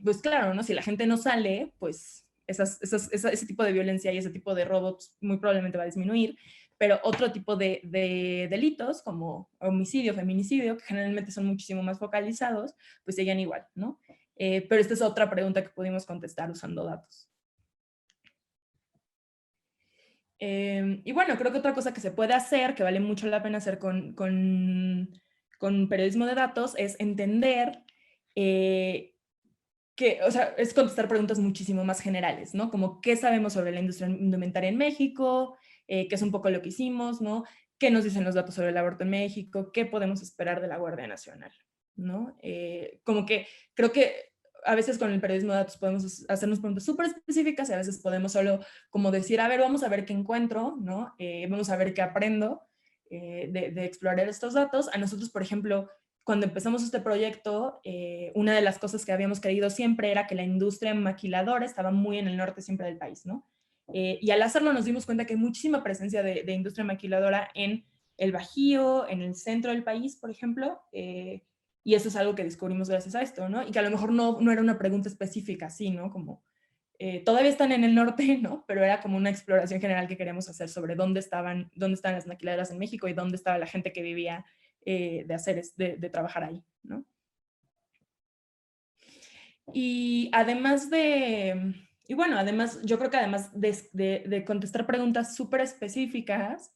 pues claro, ¿no? Si la gente no sale, pues ese tipo de violencia y ese tipo de robo pues, muy probablemente va a disminuir, pero otro tipo de delitos como homicidio, feminicidio, que generalmente son muchísimo más focalizados, pues siguen igual, ¿no? Pero esta es otra pregunta que pudimos contestar usando datos. Y bueno, creo que otra cosa que se puede hacer, que vale mucho la pena hacer con periodismo de datos, es entender o sea, es contestar preguntas muchísimo más generales, ¿no? Como qué sabemos sobre la industria indumentaria en México, que es un poco lo que hicimos, ¿no? ¿Qué nos dicen los datos sobre el aborto en México? ¿Qué podemos esperar de la Guardia Nacional? ¿No? Como que creo que a veces con el periodismo de datos podemos hacernos preguntas súper específicas y a veces podemos solo como decir, a ver, vamos a ver qué encuentro, ¿no? Vamos a ver qué aprendo de explorar estos datos. A nosotros, por ejemplo, cuando empezamos este proyecto, una de las cosas que habíamos creído siempre era que la industria maquiladora estaba muy en el norte siempre del país, ¿no? Y al hacerlo nos dimos cuenta que hay muchísima presencia de industria maquiladora en el Bajío, en el centro del país, por ejemplo, y eso es algo que descubrimos gracias a esto, ¿no? Y que a lo mejor no era una pregunta específica así, ¿no? Como, todavía están en el norte, ¿no? Pero era como una exploración general que queríamos hacer sobre dónde estaban las maquiladoras en México y dónde estaba la gente que vivía de trabajar ahí, ¿no? Y además además, yo creo que además de contestar preguntas súper específicas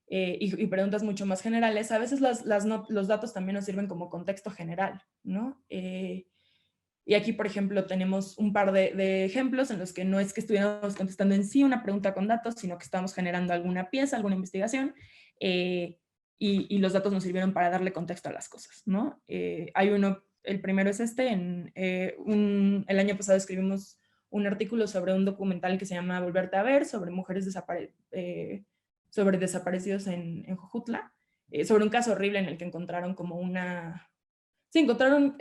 y preguntas mucho más generales, a veces los datos también nos sirven como contexto general, ¿no? Y aquí, por ejemplo, tenemos un par de ejemplos en los que no es que estuviéramos contestando en sí una pregunta con datos, sino que estamos generando alguna pieza, alguna investigación, y los datos nos sirvieron para darle contexto a las cosas, ¿no? Hay uno, el primero es el año pasado escribimos un artículo sobre un documental que se llama Volverte a ver, sobre mujeres sobre desaparecidos en Jojutla, sobre un caso horrible en el que encontraron como sí,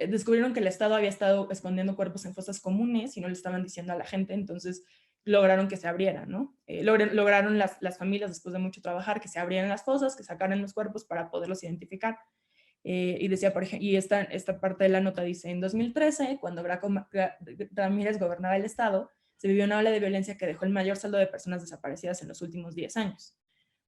descubrieron que el Estado había estado escondiendo cuerpos en fosas comunes y no le estaban diciendo a la gente, entonces lograron que se abriera, ¿no? Lograron las familias, después de mucho trabajar, que se abrieran las fosas, que sacaran los cuerpos para poderlos identificar. Y decía, por ejemplo, y esta parte de la nota dice, en 2013, cuando Graco Ramírez gobernaba el Estado, se vivió una ola de violencia que dejó el mayor saldo de personas desaparecidas en los últimos 10 años.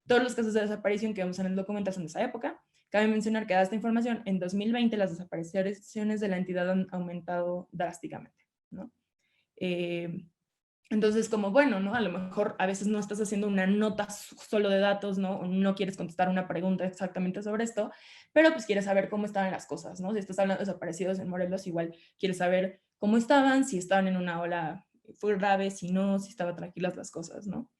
Todos los casos de desaparición que vemos en el documental son de esa época. Cabe mencionar que, dada esta información, en 2020 las desapariciones de la entidad han aumentado drásticamente, ¿no? Entonces, como bueno, ¿no? A lo mejor a veces no estás haciendo una nota solo de datos, ¿no? O no quieres contestar una pregunta exactamente sobre esto, pero pues quieres saber cómo estaban las cosas, ¿no? Si estás hablando de desaparecidos en Morelos, igual quieres saber cómo estaban, si estaban en una ola fue grave, si no, si estaban tranquilas las cosas, ¿no?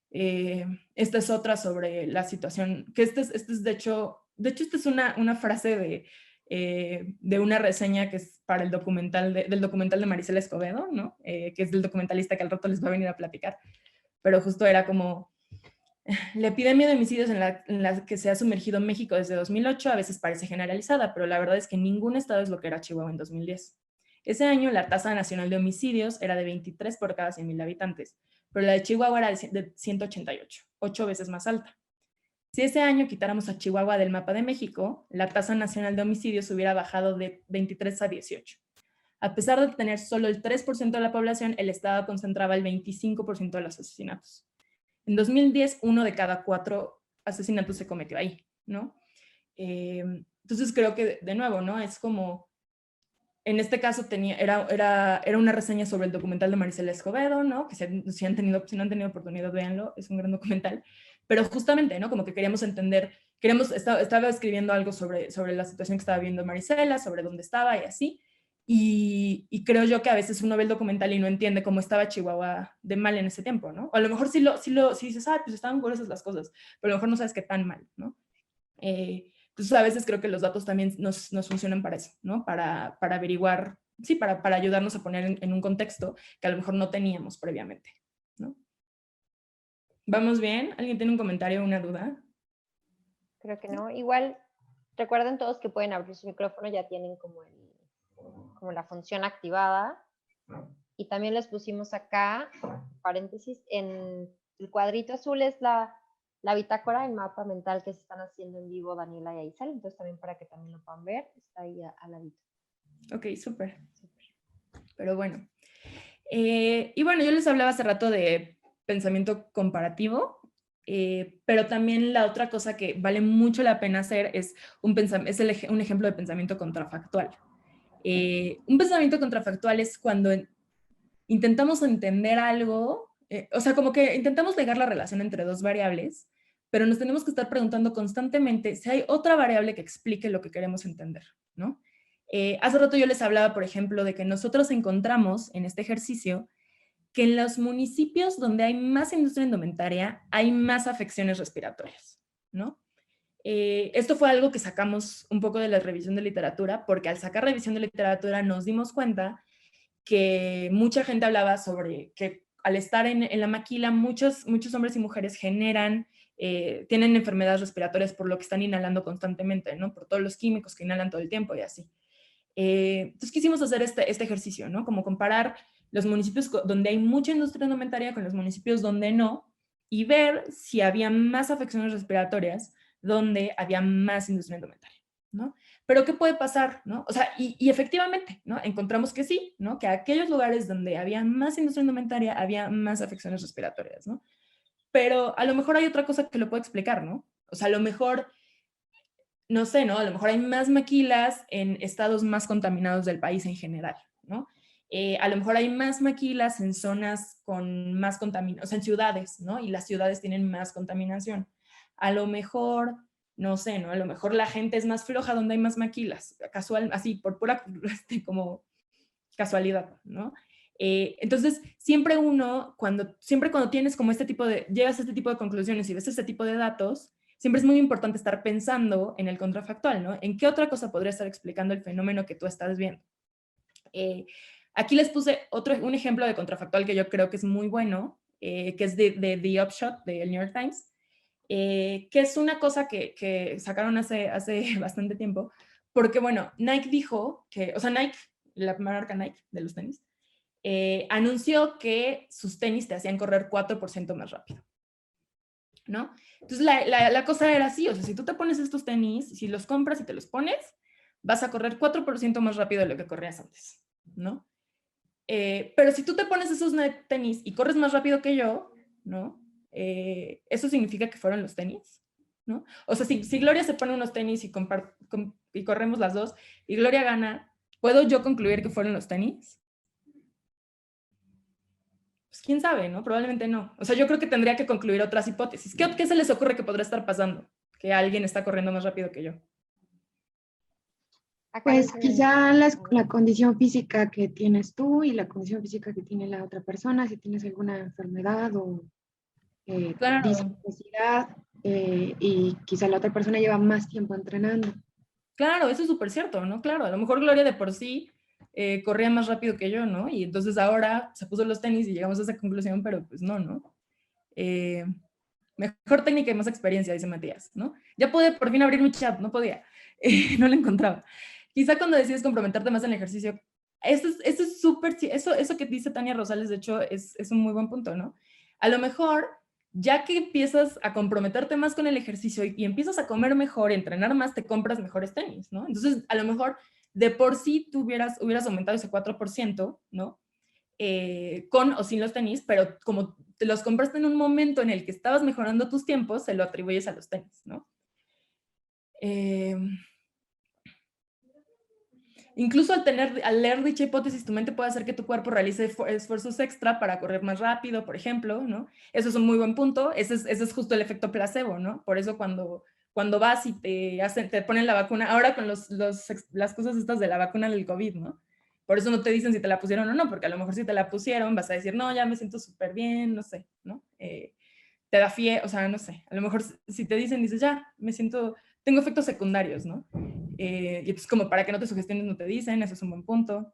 Esta es otra sobre la situación, que este es de hecho esta es una frase de una reseña que es para el del documental de Marisela Escobedo, ¿no? Que es del documentalista que al rato les va a venir a platicar, pero justo era como, la epidemia de homicidios en la que se ha sumergido México desde 2008 a veces parece generalizada, pero la verdad es que ningún estado es lo que era Chihuahua en 2010. Ese año la tasa nacional de homicidios era de 23 por cada 100,000 habitantes, pero la de Chihuahua era de 188, 8 veces más alta. Si ese año quitáramos a Chihuahua del mapa de México, la tasa nacional de homicidios hubiera bajado de 23 a 18. A pesar de tener solo el 3% de la población, el estado concentraba el 25% de los asesinatos. En 2010, 1 de cada 4 asesinatos se cometió ahí, ¿no? Entonces creo que, de nuevo, ¿no? Es como, en este caso era una reseña sobre el documental de Marisela Escobedo, ¿no? Que si no han tenido oportunidad, véanlo, es un gran documental. Pero justamente, ¿no? Como que queríamos entender, estaba escribiendo algo sobre la situación que estaba viendo Marisela, sobre dónde estaba y así. Y creo yo que a veces uno ve el documental y no entiende cómo estaba Chihuahua de mal en ese tiempo, ¿no? O a lo mejor sí dices, pues estaban curiosas las cosas, pero a lo mejor no sabes qué tan mal, ¿no? Entonces a veces creo que los datos también nos funcionan para eso, ¿no? Para averiguar, sí, para ayudarnos a poner en un contexto que a lo mejor no teníamos previamente, ¿no? ¿Vamos bien? ¿Alguien tiene un comentario o una duda? Creo que no. Igual, recuerden todos que pueden abrir su micrófono, ya tienen como la función activada. Y también les pusimos acá, paréntesis, en el cuadrito azul es la bitácora, el mapa mental que se están haciendo en vivo Daniela y Aisel, entonces también para que también lo puedan ver, está ahí al ladito. Ok, súper. Pero bueno. Y bueno, yo les hablaba hace rato de pensamiento comparativo, pero también la otra cosa que vale mucho la pena hacer es un ejemplo de pensamiento contrafactual. Un pensamiento contrafactual es cuando intentamos entender algo, o sea, como que intentamos negar la relación entre dos variables, pero nos tenemos que estar preguntando constantemente si hay otra variable que explique lo que queremos entender, ¿no? Hace rato yo les hablaba, por ejemplo, de que nosotros encontramos en este ejercicio que en los municipios donde hay más industria indumentaria hay más afecciones respiratorias, ¿no? Esto fue algo que sacamos un poco de la revisión de literatura, porque al sacar revisión de literatura nos dimos cuenta que mucha gente hablaba sobre que al estar en la maquila, muchos hombres y mujeres tienen enfermedades respiratorias por lo que están inhalando constantemente, ¿no? Por todos los químicos que inhalan todo el tiempo y así. Entonces quisimos hacer este ejercicio, ¿no? Como comparar los municipios donde hay mucha industria indumentaria con los municipios donde no, y ver si había más afecciones respiratorias donde había más industria indumentaria, ¿no? Pero ¿qué puede pasar, no? O sea, y efectivamente, ¿no? Encontramos que sí, ¿no? Que aquellos lugares donde había más industria indumentaria había más afecciones respiratorias, ¿no? Pero a lo mejor hay otra cosa que lo puede explicar, ¿no? O sea, a lo mejor, no sé, ¿no? A lo mejor hay más maquilas en estados más contaminados del país en general, ¿no? A lo mejor hay más maquilas en zonas con más contaminación, o sea, en ciudades, ¿no? Y las ciudades tienen más contaminación. A lo mejor, no sé, ¿no? A lo mejor la gente es más floja donde hay más maquilas, casual, así, por pura, como casualidad, ¿no? Entonces, siempre cuando tienes como llegas a este tipo de conclusiones y ves este tipo de datos, siempre es muy importante estar pensando en el contrafactual, ¿no? ¿En qué otra cosa podría estar explicando el fenómeno que tú estás viendo? Aquí les puse un ejemplo de contrafactual que yo creo que es muy bueno, que es de The Upshot del New York Times, que es una cosa que sacaron hace bastante tiempo, porque bueno, Nike dijo que, o sea, Nike, la marca Nike de los tenis, anunció que sus tenis te hacían correr 4% más rápido, ¿no? Entonces la cosa era así, o sea, si tú te pones estos tenis, si los compras y te los pones, vas a correr 4% más rápido de lo que corrías antes, ¿no? Pero si tú te pones esos tenis y corres más rápido que yo, ¿no? Eso significa que fueron los tenis, ¿no? O sea, si Gloria se pone unos tenis y corremos las dos y Gloria gana, ¿puedo yo concluir que fueron los tenis? Pues quién sabe, ¿no? Probablemente no. O sea, yo creo que tendría que concluir otras hipótesis. ¿Qué se les ocurre que podría estar pasando? Que alguien está corriendo más rápido que yo. Pues quizá la condición física que tienes tú y la condición física que tiene la otra persona, si tienes alguna enfermedad o Claro. discapacidad, y quizá la otra persona lleva más tiempo entrenando. Claro, eso es súper cierto, ¿no? Claro, a lo mejor Gloria de por sí corría más rápido que yo, ¿no? Y entonces ahora se puso los tenis y llegamos a esa conclusión, pero pues no, ¿no? Mejor técnica y más experiencia, dice Matías, ¿no? Ya pude por fin abrir mi chat, no podía, no lo encontraba. Quizá cuando decides comprometerte más en el ejercicio, eso es súper, eso que dice Tania Rosales, de hecho, es un muy buen punto, ¿no? A lo mejor, ya que empiezas a comprometerte más con el ejercicio y empiezas a comer mejor, entrenar más, te compras mejores tenis, ¿no? Entonces, a lo mejor, de por sí, tú hubieras aumentado ese 4%, ¿no? Con o sin los tenis, pero como te los compraste en un momento en el que estabas mejorando tus tiempos, se lo atribuyes a los tenis, ¿no? Incluso al leer dicha hipótesis, tu mente puede hacer que tu cuerpo realice esfuerzos extra para correr más rápido, por ejemplo, ¿no? Eso es un muy buen punto. Ese es justo el efecto placebo, ¿no? Por eso cuando vas y te ponen la vacuna, ahora con las cosas estas de la vacuna del COVID, ¿no? Por eso no te dicen si te la pusieron o no, porque a lo mejor si te la pusieron vas a decir, no, ya me siento súper bien, no sé, ¿no? Te da o sea, no sé. A lo mejor si te dicen, dices, ya, tengo efectos secundarios, ¿no? Y entonces como para que no te sugestiones no te dicen, eso es un buen punto.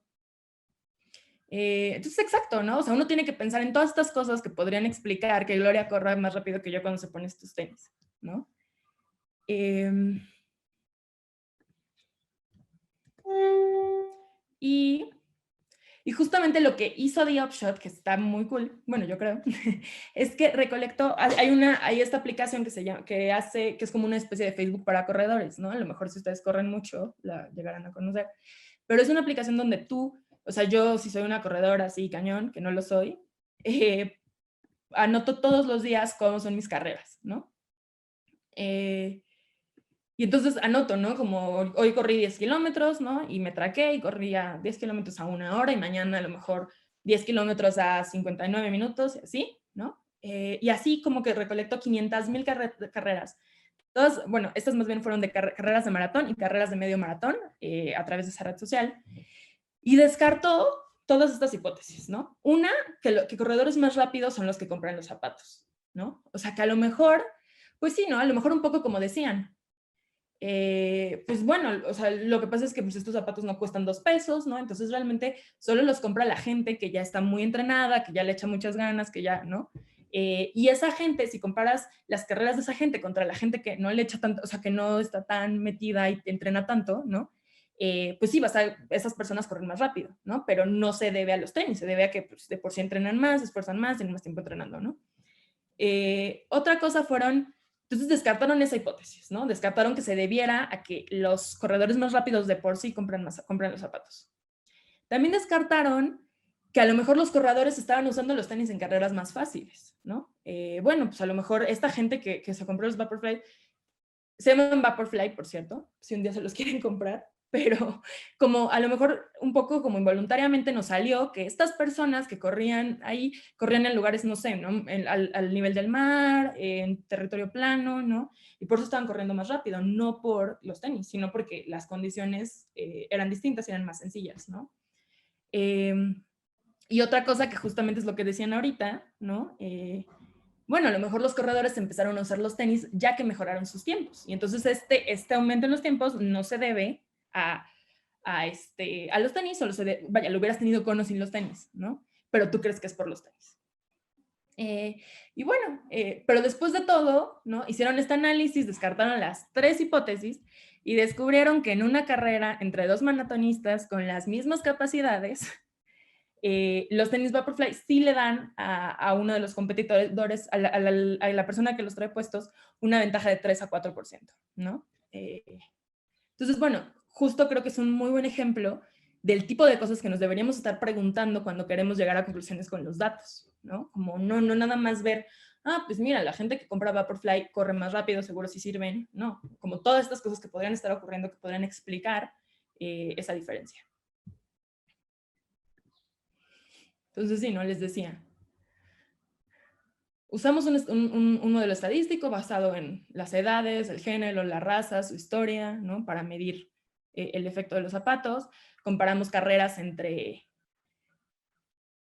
Entonces, exacto, ¿no? O sea, uno tiene que pensar en todas estas cosas que podrían explicar que Gloria corra más rápido que yo cuando se pone estos tenis, ¿no? Y justamente lo que hizo The Upshot, que está muy cool, bueno, yo creo, es que recolectó, hay esta aplicación que es como una especie de Facebook para corredores, ¿no? A lo mejor si ustedes corren mucho, la llegarán a conocer, pero es una aplicación donde tú, o sea, yo si soy una corredora así cañón, que no lo soy, anoto todos los días cómo son mis carreras, ¿no? Y entonces anoto, ¿no? Como hoy corrí 10 kilómetros, ¿no? Y me traqué y corría 10 kilómetros a 1 hora y mañana a lo mejor 10 kilómetros a 59 minutos y así, ¿no? Y así como que recolectó 500,000 carreras. Todas, bueno, estas más bien fueron de carreras de maratón y carreras de medio maratón a través de esa red social. Y descartó todas estas hipótesis, ¿no? Una, que corredores más rápidos son los que compran los zapatos, ¿no? O sea, que a lo mejor, pues sí, ¿no? A lo mejor un poco como decían, pues bueno, o sea, lo que pasa es que pues, estos zapatos no cuestan 2 pesos, ¿no? Entonces realmente solo los compra la gente que ya está muy entrenada, que ya le echa muchas ganas, que ya, ¿no? Y esa gente, si comparas las carreras de esa gente contra la gente que no le echa tanto, o sea, que no está tan metida y entrena tanto, ¿no? pues sí, esas personas corren más rápido, ¿no? Pero no se debe a los tenis, se debe a que pues, de por sí entrenan más, se esfuerzan más, tienen más tiempo entrenando, ¿no? Otra cosa fueron, entonces descartaron esa hipótesis, ¿no? Descartaron que se debiera a que los corredores más rápidos de por sí compran los zapatos. También descartaron que a lo mejor los corredores estaban usando los tenis en carreras más fáciles, ¿no? Bueno, pues a lo mejor esta gente que se compró los Vaporfly, se llaman Vaporfly, por cierto, si un día se los quieren comprar, pero como a lo mejor un poco como involuntariamente nos salió que estas personas que corrían ahí, corrían en lugares, no sé, ¿no? Al nivel del mar, en territorio plano, ¿no? Y por eso estaban corriendo más rápido, no por los tenis, sino porque las condiciones eran distintas y eran más sencillas, ¿no? Y otra cosa que justamente es lo que decían ahorita, ¿no? Bueno, a lo mejor los corredores empezaron a usar los tenis ya que mejoraron sus tiempos. Y entonces este aumento en los tiempos no se debe a los tenis, solo vaya, lo hubieras tenido con o sin los tenis, ¿no? Pero tú crees que es por los tenis. Y bueno, pero después de todo, ¿no? Hicieron este análisis, descartaron las 3 hipótesis y descubrieron que en una carrera entre 2 maratonistas con las mismas capacidades, los tenis Vaporfly sí le dan a uno de los competidores, a la persona que los trae puestos, una ventaja de 3 a 4%, ¿no? Entonces, bueno, justo creo que es un muy buen ejemplo del tipo de cosas que nos deberíamos estar preguntando cuando queremos llegar a conclusiones con los datos, ¿no? Como no nada más ver, pues mira, la gente que compra Vaporfly corre más rápido, seguro sí sirven, no, como todas estas cosas que podrían estar ocurriendo, que podrían explicar esa diferencia. Entonces, sí, ¿no? Les decía, usamos un modelo estadístico basado en las edades, el género, la raza, su historia, ¿no? Para medir el efecto de los zapatos. Comparamos carreras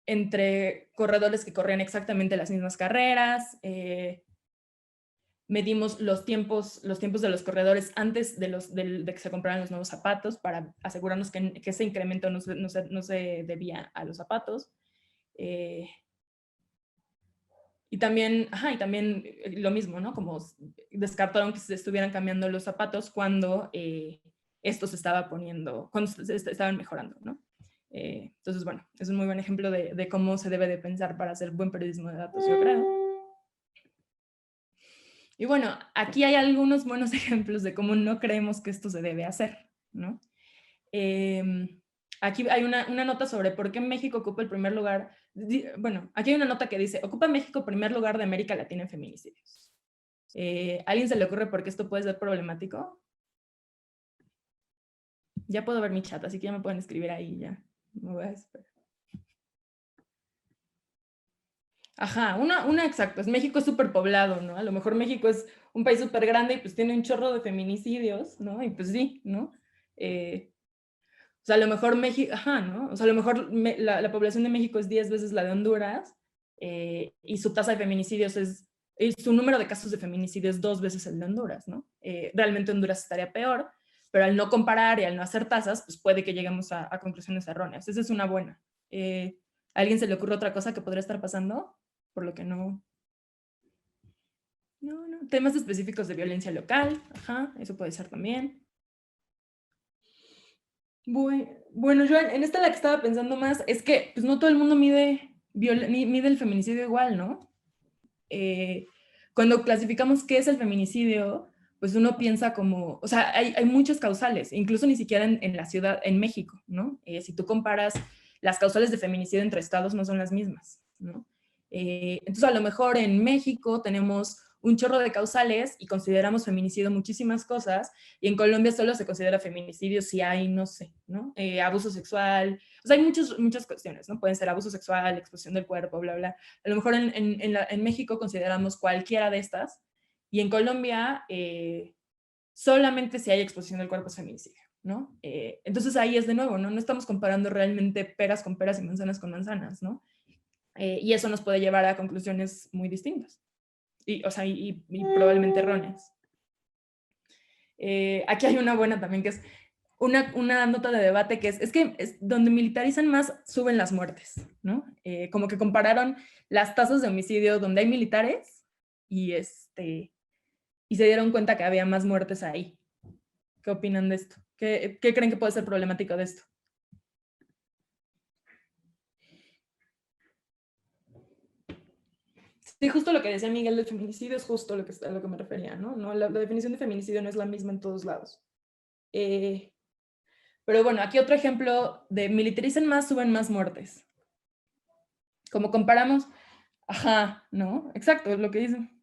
entre corredores que corrían exactamente las mismas carreras. Medimos los tiempos de los corredores antes de que se compraran los nuevos zapatos para asegurarnos que ese incremento no se debía a los zapatos. Y también lo mismo, ¿no? Como descartaron que se estuvieran cambiando los zapatos cuando estos cuando estaban mejorando, ¿no? Entonces, bueno, es un muy buen ejemplo de cómo se debe de pensar para hacer buen periodismo de datos, yo creo. Y bueno, aquí hay algunos buenos ejemplos de cómo no creemos que esto se debe hacer, ¿no? Aquí hay una nota sobre por qué México ocupa el primer lugar. Bueno, aquí hay una nota que dice, ocupa México primer lugar de América Latina en feminicidios. ¿A alguien se le ocurre por qué esto puede ser problemático? Ya puedo ver mi chat, así que ya me pueden escribir ahí, ya. Me voy a esperar. Ajá, exacto, México es súper poblado, ¿no? A lo mejor México es un país súper grande y pues tiene un chorro de feminicidios, ¿no? Y pues sí, ¿no? O sea, a lo mejor México, ¿no? O sea, a lo mejor la población de México es 10 veces la de Honduras y su tasa de feminicidios su número de casos de feminicidio es 2 veces el de Honduras, ¿no? Realmente Honduras estaría peor, pero al no comparar y al no hacer tasas, pues puede que lleguemos a conclusiones erróneas. Esa es una buena. ¿A alguien se le ocurre otra cosa que podría estar pasando? Por lo que no. No. Temas específicos de violencia local, eso puede ser también. Bueno, yo en esta la que estaba pensando más es que pues, no todo el mundo mide el feminicidio igual, ¿no? Cuando clasificamos qué es el feminicidio, pues uno piensa como, o sea, hay muchas causales, incluso ni siquiera en la ciudad, en México, ¿no? Si tú comparas las causales de feminicidio entre estados no son las mismas, ¿no? Entonces a lo mejor en México tenemos un chorro de causales y consideramos feminicidio muchísimas cosas, y en Colombia solo se considera feminicidio si hay, no sé, ¿no? Abuso sexual, o sea, hay muchas cuestiones, ¿no? Pueden ser abuso sexual, exposición del cuerpo, bla, bla. A lo mejor en México consideramos cualquiera de estas, y en Colombia solamente si hay exposición del cuerpo es feminicidio, ¿no? Entonces ahí es de nuevo, ¿no? No estamos comparando realmente peras con peras y manzanas con manzanas, ¿no? Y eso nos puede llevar a conclusiones muy distintas. Y probablemente erróneas. Aquí hay una buena también, que es una nota de debate, que es que donde militarizan más, suben las muertes, ¿no? Como que compararon las tasas de homicidio donde hay militares y se dieron cuenta que había más muertes ahí. ¿Qué opinan de esto? ¿Qué creen que puede ser problemático de esto? Sí, justo lo que decía Miguel del feminicidio es justo a lo que me refería, ¿no? La definición de feminicidio no es la misma en todos lados. Pero bueno, aquí otro ejemplo de militaricen más, suben más muertes. Como comparamos, ajá, ¿no? Exacto, es lo que dicen.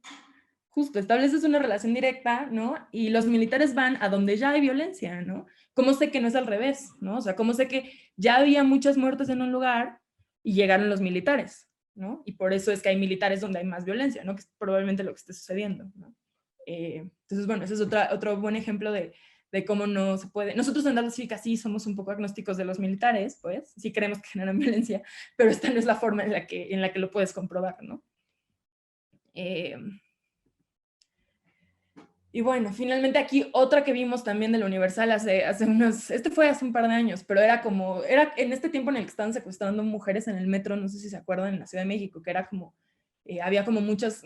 Justo, estableces una relación directa, ¿no? Y los militares van a donde ya hay violencia, ¿no? ¿Cómo sé que no es al revés, ¿no? O sea, ¿cómo sé que ya había muchas muertes en un lugar y llegaron los militares, ¿no? Y por eso es que hay militares donde hay más violencia, ¿no? Que es probablemente lo que esté sucediendo, ¿no? Entonces, bueno, ese es otro buen ejemplo de cómo no se puede. Nosotros en Datos Cívicas sí somos un poco agnósticos de los militares, pues, sí creemos que generan violencia, pero esta no es la forma en la que lo puedes comprobar, ¿no? Y bueno, finalmente aquí otra que vimos también del Universal fue hace un par de años, pero era en este tiempo en el que estaban secuestrando mujeres en el metro, no sé si se acuerdan, en la Ciudad de México, que era como, había como muchas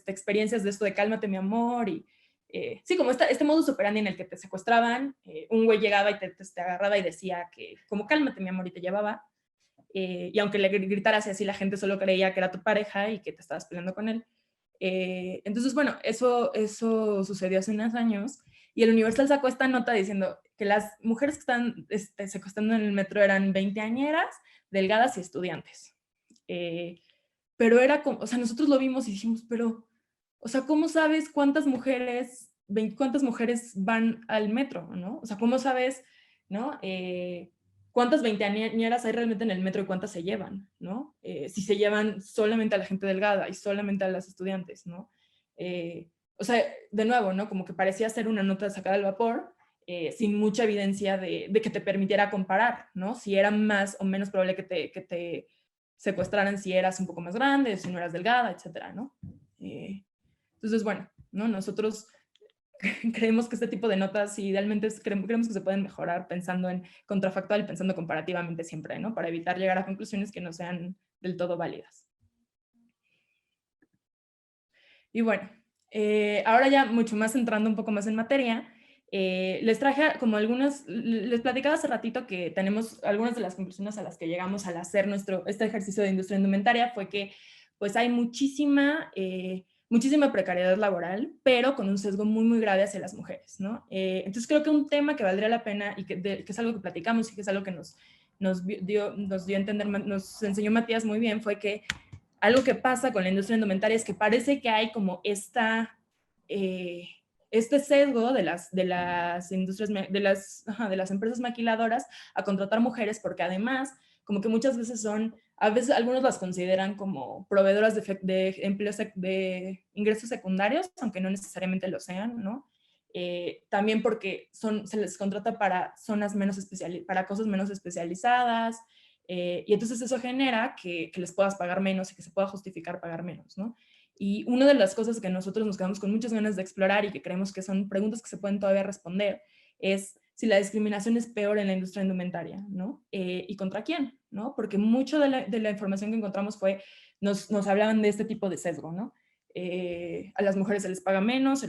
experiencias de esto de cálmate mi amor, y sí, como este modus operandi en el que te secuestraban, un güey llegaba y te agarraba y decía que como cálmate mi amor y te llevaba, y aunque le gritaras así, la gente solo creía que era tu pareja y que te estabas peleando con él. Entonces, bueno, eso sucedió hace unos años y el Universal sacó esta nota diciendo que las mujeres que están secuestrando en el metro eran veinteañeras, delgadas y estudiantes. Pero era como, o sea, nosotros lo vimos y dijimos, pero, o sea, ¿cómo sabes cuántas mujeres van al metro, ¿no? O sea, ¿cómo sabes, ¿no? ¿Cuántas veinteañeras hay realmente en el metro y cuántas se llevan, ¿no? Si se llevan solamente a la gente delgada y solamente a las estudiantes, ¿no? O sea, de nuevo, ¿no? Como que parecía ser una nota sacada del vapor, sin mucha evidencia de que te permitiera comparar, ¿no? Si era más o menos probable que te secuestraran si eras un poco más grande, si no eras delgada, etcétera, ¿no? Entonces, bueno, ¿no? Nosotros creemos que este tipo de notas idealmente creemos que se pueden mejorar pensando en contrafactual y pensando comparativamente siempre, ¿no? Para evitar llegar a conclusiones que no sean del todo válidas. Y bueno, ahora ya mucho más entrando un poco más en materia, les traje como les platicaba hace ratito que tenemos algunas de las conclusiones a las que llegamos al hacer este ejercicio de industria indumentaria fue que pues hay muchísima precariedad laboral, pero con un sesgo muy, muy grave hacia las mujeres, ¿no? Entonces creo que un tema que valdría la pena y que es algo que platicamos y que es algo que nos dio a entender, nos enseñó Matías muy bien, fue que algo que pasa con la industria indumentaria es que parece que hay como este sesgo de las industrias, de las empresas maquiladoras a contratar mujeres, porque además, como que muchas veces a veces algunos las consideran como proveedoras de empleos de ingresos secundarios, aunque no necesariamente lo sean, ¿no? También porque se les contrata para para cosas menos especializadas, y entonces eso genera que les puedas pagar menos y que se pueda justificar pagar menos, ¿no? Y una de las cosas que nosotros nos quedamos con muchas ganas de explorar y que creemos que son preguntas que se pueden todavía responder es si la discriminación es peor en la industria indumentaria, ¿no? ¿Y contra quién? ¿No? Porque mucho de la información que encontramos nos hablaban de este tipo de sesgo, ¿no? A las mujeres se les paga menos, se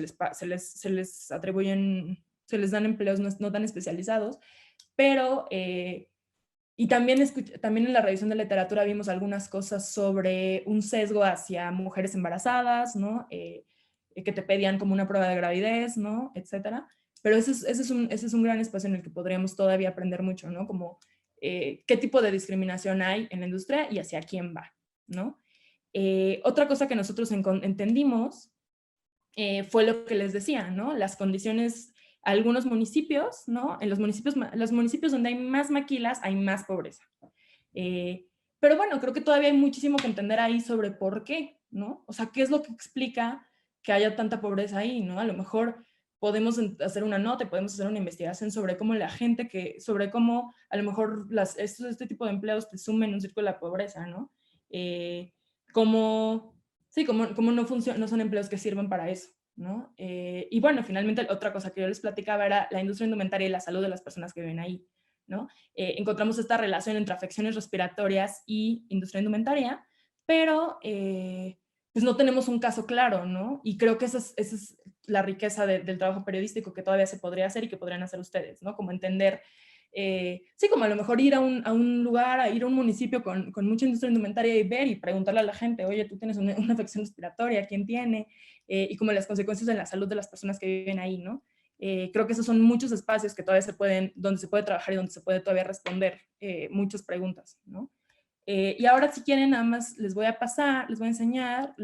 les dan empleos no tan especializados, pero y también en la revisión de literatura vimos algunas cosas sobre un sesgo hacia mujeres embarazadas, ¿no? Que te pedían como una prueba de gravidez, ¿no? Etcétera. Pero ese es un gran espacio en el que podríamos todavía aprender mucho, ¿no? Como qué tipo de discriminación hay en la industria y hacia quién va, ¿no? Otra cosa que nosotros entendimos fue lo que les decía, ¿no? Las condiciones, algunos municipios, ¿no? En los municipios donde hay más maquilas hay más pobreza. Pero bueno, creo que todavía hay muchísimo que entender ahí sobre por qué, ¿no? O sea, ¿qué es lo que explica que haya tanta pobreza ahí, ¿no? A lo mejor podemos hacer una nota, podemos hacer una investigación sobre cómo sobre cómo a lo mejor este tipo de empleos te sumen un círculo de la pobreza, ¿no? Cómo no son empleos que sirven para eso, ¿no? Y bueno, finalmente otra cosa que yo les platicaba era la industria indumentaria y la salud de las personas que viven ahí, ¿no? Encontramos esta relación entre afecciones respiratorias y industria indumentaria, pero pues no tenemos un caso claro, ¿no? Y creo que esa es la riqueza del trabajo periodístico que todavía se podría hacer y que podrían hacer ustedes, ¿no? Como entender, sí, como a lo mejor ir a un lugar, a ir a un municipio con mucha industria indumentaria y ver y preguntarle a la gente, oye, tú tienes una afección respiratoria, ¿quién tiene? Y como las consecuencias en la salud de las personas que viven ahí, ¿no? Creo que esos son muchos espacios que todavía donde se puede trabajar y donde se puede todavía responder muchas preguntas, ¿no? Y ahora si quieren nada más les voy a enseñar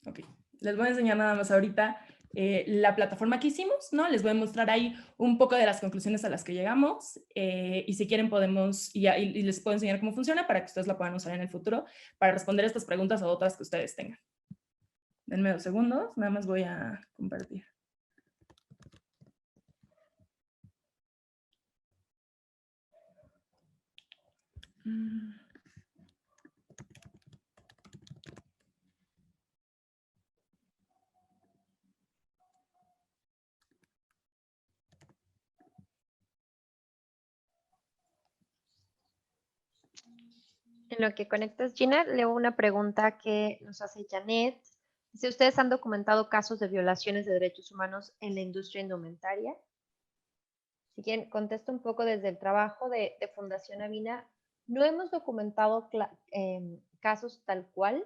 ok, les voy a enseñar nada más ahorita la plataforma que hicimos, ¿no? Les voy a mostrar ahí un poco de las conclusiones a las que llegamos y si quieren podemos, y les puedo enseñar cómo funciona para que ustedes la puedan usar en el futuro para responder estas preguntas o otras que ustedes tengan. Denme 2 segundos, nada más voy a compartir. En lo que conectas, Gina, leo una pregunta que nos hace Janet. Si ustedes han documentado casos de violaciones de derechos humanos en la industria indumentaria. Si quieren, contesto un poco desde el trabajo de Fundación Avina. No hemos documentado casos tal cual,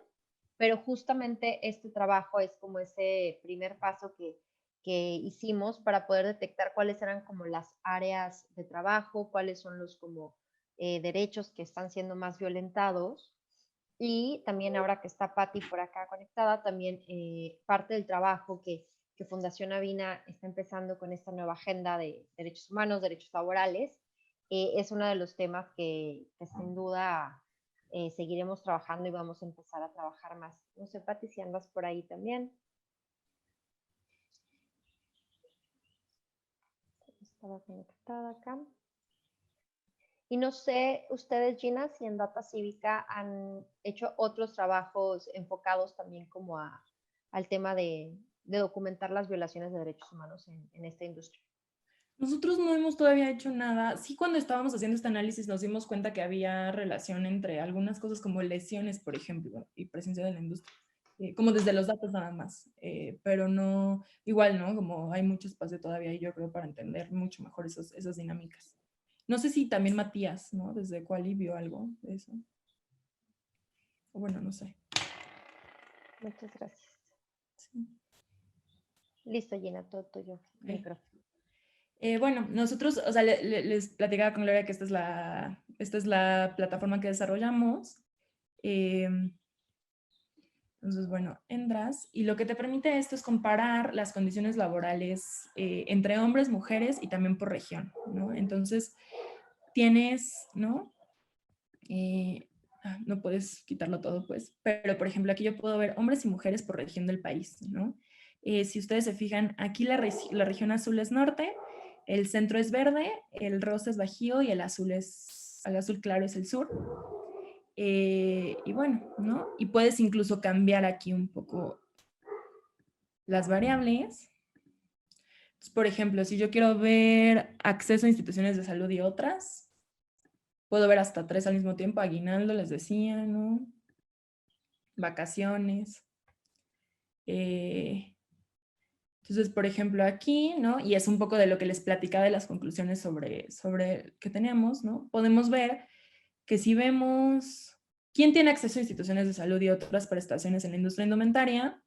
pero justamente este trabajo es como ese primer paso que hicimos para poder detectar cuáles eran como las áreas de trabajo, cuáles son los como derechos que están siendo más violentados. Y también ahora que está Patti por acá conectada, también parte del trabajo que Fundación Avina está empezando con esta nueva agenda de derechos humanos, derechos laborales, es uno de los temas que sin duda seguiremos trabajando y vamos a empezar a trabajar más. No sé, Patti, si andas por ahí también. Estaba conectada acá. Y no sé, ustedes, Gina, si en Data Cívica han hecho otros trabajos enfocados también como al tema de documentar las violaciones de derechos humanos en esta industria. Nosotros no hemos todavía hecho nada. Sí, cuando estábamos haciendo este análisis nos dimos cuenta que había relación entre algunas cosas como lesiones, por ejemplo, y presencia de la industria, como desde los datos nada más, pero no, igual, ¿no? Como hay mucho espacio todavía y yo creo para entender mucho mejor esas dinámicas. No sé si también Matías, ¿no? Desde Quali vio algo de eso. O bueno, no sé. Muchas gracias. Sí. Listo, Gina, todo tuyo. Okay. Bueno, nosotros, o sea, les platicaba con Gloria que esta es la plataforma que desarrollamos. Entonces, bueno, entras y lo que te permite esto es comparar las condiciones laborales entre hombres, mujeres y también por región, ¿no? Entonces, tienes, ¿no? No puedes quitarlo todo, pues, pero por ejemplo, aquí yo puedo ver hombres y mujeres por región del país, ¿no? Si ustedes se fijan, aquí la región azul es norte, el centro es verde, el rosa es bajío y el azul claro es el sur. Y bueno, ¿no? Y puedes incluso cambiar aquí un poco las variables. Entonces, por ejemplo, si yo quiero ver acceso a instituciones de salud y otras, puedo ver hasta 3 al mismo tiempo. Aguinaldo, les decía, ¿no? Vacaciones. Entonces, por ejemplo, aquí, ¿no? Y es un poco de lo que les platicaba de las conclusiones sobre que teníamos, ¿no? Podemos ver que si vemos quién tiene acceso a instituciones de salud y otras prestaciones en la industria indumentaria,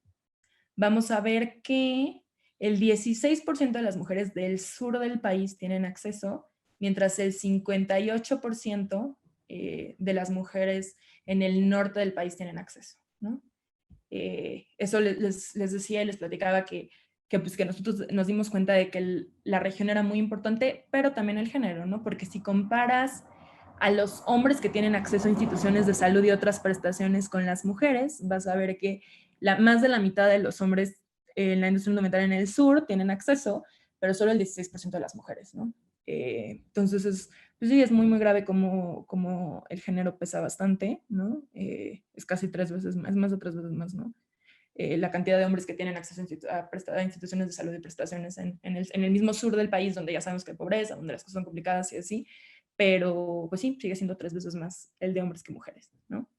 vamos a ver que el 16% de las mujeres del sur del país tienen acceso, mientras el 58% de las mujeres en el norte del país tienen acceso, ¿no? Eso les decía y les platicaba que nosotros nos dimos cuenta de que la región era muy importante, pero también el género, ¿no? Porque si comparas a los hombres que tienen acceso a instituciones de salud y otras prestaciones con las mujeres, vas a ver que más de la mitad de los hombres en la industria indumentaria en el sur tienen acceso, pero solo el 16% de las mujeres, ¿no? Entonces, pues sí, es muy, muy grave como el género pesa bastante, ¿no? Es casi 3 veces más, es más de 3 veces más, ¿no? la cantidad de hombres que tienen acceso a instituciones de salud y prestaciones en el mismo sur del país, donde ya sabemos que hay pobreza, donde las cosas son complicadas y así, pero pues sí, sigue siendo 3 veces más el de hombres que mujeres, ¿no?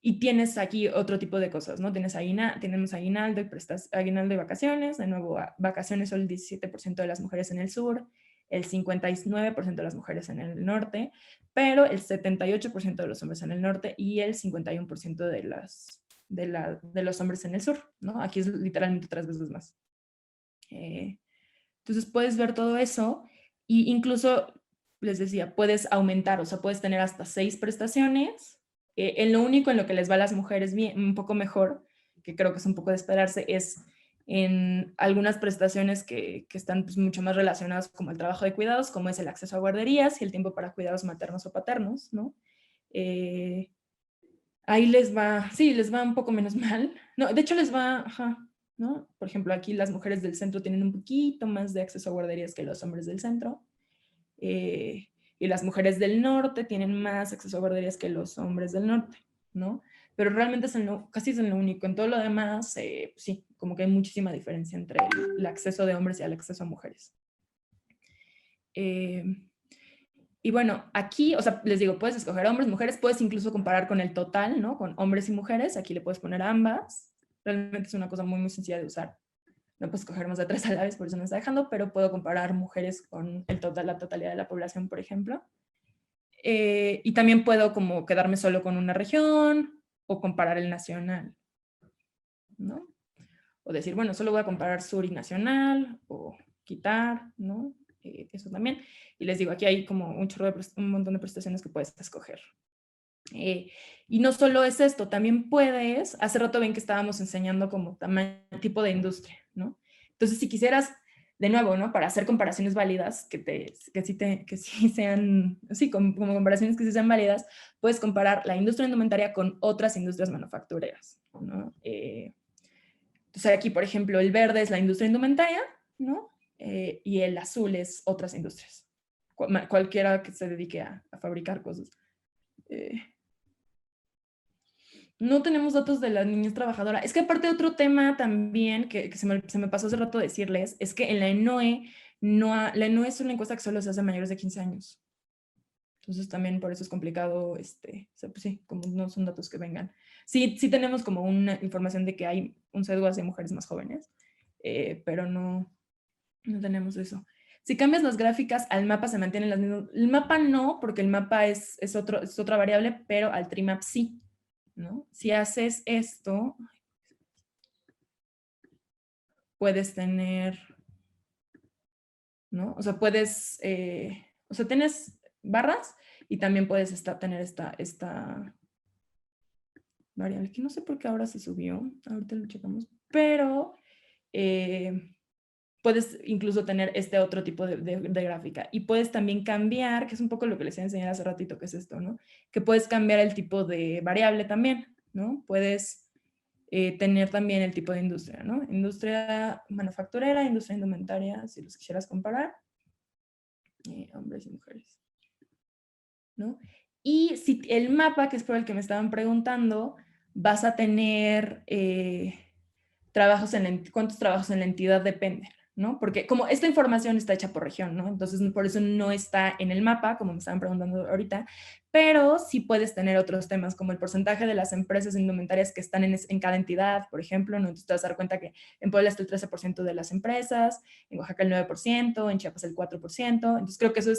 Y tienes aquí otro tipo de cosas, ¿no? Tenemos aguinaldo y vacaciones. De nuevo, vacaciones son el 17% de las mujeres en el sur, el 59% de las mujeres en el norte, pero el 78% de los hombres en el norte y el 51% de los hombres en el sur, ¿no? Aquí es literalmente 3 veces más. Entonces puedes ver todo eso y incluso, les decía, puedes aumentar, o sea, puedes tener hasta 6 prestaciones. En lo único en lo que les va a las mujeres bien, un poco mejor, que creo que es un poco de esperarse, es en algunas prestaciones que están pues, mucho más relacionadas como el trabajo de cuidados, como es el acceso a guarderías y el tiempo para cuidados maternos o paternos, ¿no? Ahí les va un poco menos mal. No, de hecho les va, ¿no? Por ejemplo, aquí las mujeres del centro tienen un poquito más de acceso a guarderías que los hombres del centro. Y las mujeres del norte tienen más acceso a guarderías que los hombres del norte, ¿no? Pero realmente casi es en lo único. En todo lo demás, sí, como que hay muchísima diferencia entre el acceso de hombres y el acceso a mujeres. Y bueno, aquí, o sea, les digo, puedes escoger hombres, mujeres, puedes incluso comparar con el total, ¿no? Con hombres y mujeres, aquí le puedes poner ambas. Realmente es una cosa muy, muy sencilla de usar. No puedo escoger más de 3 a la vez, por eso no está dejando, pero puedo comparar mujeres con la totalidad de la población, por ejemplo. Y también puedo como quedarme solo con una región o comparar el nacional, ¿no? O decir, bueno, solo voy a comparar sur y nacional, o quitar, ¿no? Eso también. Y les digo, aquí hay como un montón de prestaciones que puedes escoger. Y no solo es esto, también puedes, hace rato ven que estábamos enseñando como tipo de industria, ¿no? Entonces, si quisieras, de nuevo, ¿no? Para hacer comparaciones válidas, que sí sean, sí, como comparaciones que sí sean válidas, puedes comparar la industria indumentaria con otras industrias manufactureras, ¿no? Entonces, aquí, por ejemplo, el verde es la industria indumentaria, ¿no? Y el azul es otras industrias, cualquiera que se dedique a fabricar cosas. No tenemos datos de las niñas trabajadoras. Es que aparte otro tema también que se me pasó hace rato decirles, es que en la ENOE, la ENOE es una encuesta que solo se hace a mayores de 15 años. Entonces también por eso es complicado, o sea, pues sí, como no son datos que vengan. Sí tenemos como una información de que hay un sesgo hacia mujeres más jóvenes, pero no tenemos eso. Si cambias las gráficas, al mapa se mantienen las mismas. El mapa no, porque el mapa es otra variable, pero al trimap sí, ¿no? Si haces esto, puedes tener, ¿no? O sea, tienes barras y también puedes tener esta variable, que no sé por qué ahora se subió, ahorita lo checamos, pero puedes incluso tener este otro tipo de gráfica. Y puedes también cambiar, que es un poco lo que les enseñé hace ratito, que es esto, ¿no? Que puedes cambiar el tipo de variable también, ¿no? Puedes tener también el tipo de industria, ¿no? Industria manufacturera, industria indumentaria, si los quisieras comparar. Hombres y mujeres, ¿no? Y si el mapa, que es por el que me estaban preguntando, vas a tener cuántos trabajos en la entidad dependen, ¿no? Porque como esta información está hecha por región, ¿no? Entonces por eso no está en el mapa, como me estaban preguntando ahorita, pero sí puedes tener otros temas, como el porcentaje de las empresas indumentarias que están en cada entidad, por ejemplo, ¿no? Entonces te vas a dar cuenta que en Puebla está el 13% de las empresas, en Oaxaca el 9%, en Chiapas el 4%, entonces creo que eso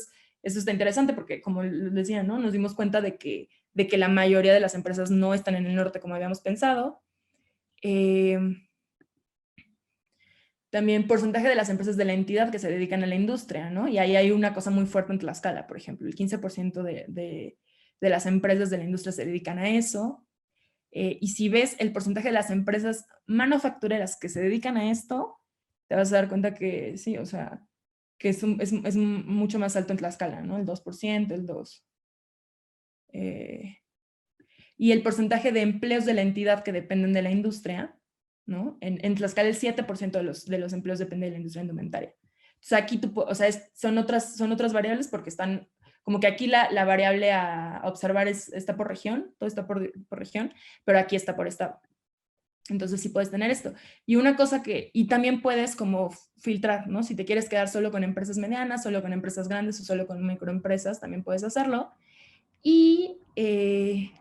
está interesante porque, como les decía, ¿no? Nos dimos cuenta de que la mayoría de las empresas no están en el norte como habíamos pensado. También porcentaje de las empresas de la entidad que se dedican a la industria, ¿no? Y ahí hay una cosa muy fuerte en Tlaxcala, por ejemplo, el 15% de las empresas de la industria se dedican a eso. Y si ves el porcentaje de las empresas manufactureras que se dedican a esto, te vas a dar cuenta que sí, o sea, que es mucho más alto en Tlaxcala, ¿no? El 2%, el 2%. Y el porcentaje de empleos de la entidad que dependen de la industria, ¿no? En Tlaxcala el 7% de los empleos depende de la industria indumentaria. Entonces aquí son otras variables porque están, como que aquí la variable a observar está por región, todo está por región, pero aquí está por estado. Entonces sí puedes tener esto. Y una cosa y también puedes como filtrar, ¿no? Si te quieres quedar solo con empresas medianas, solo con empresas grandes o solo con microempresas, también puedes hacerlo. Y, ay,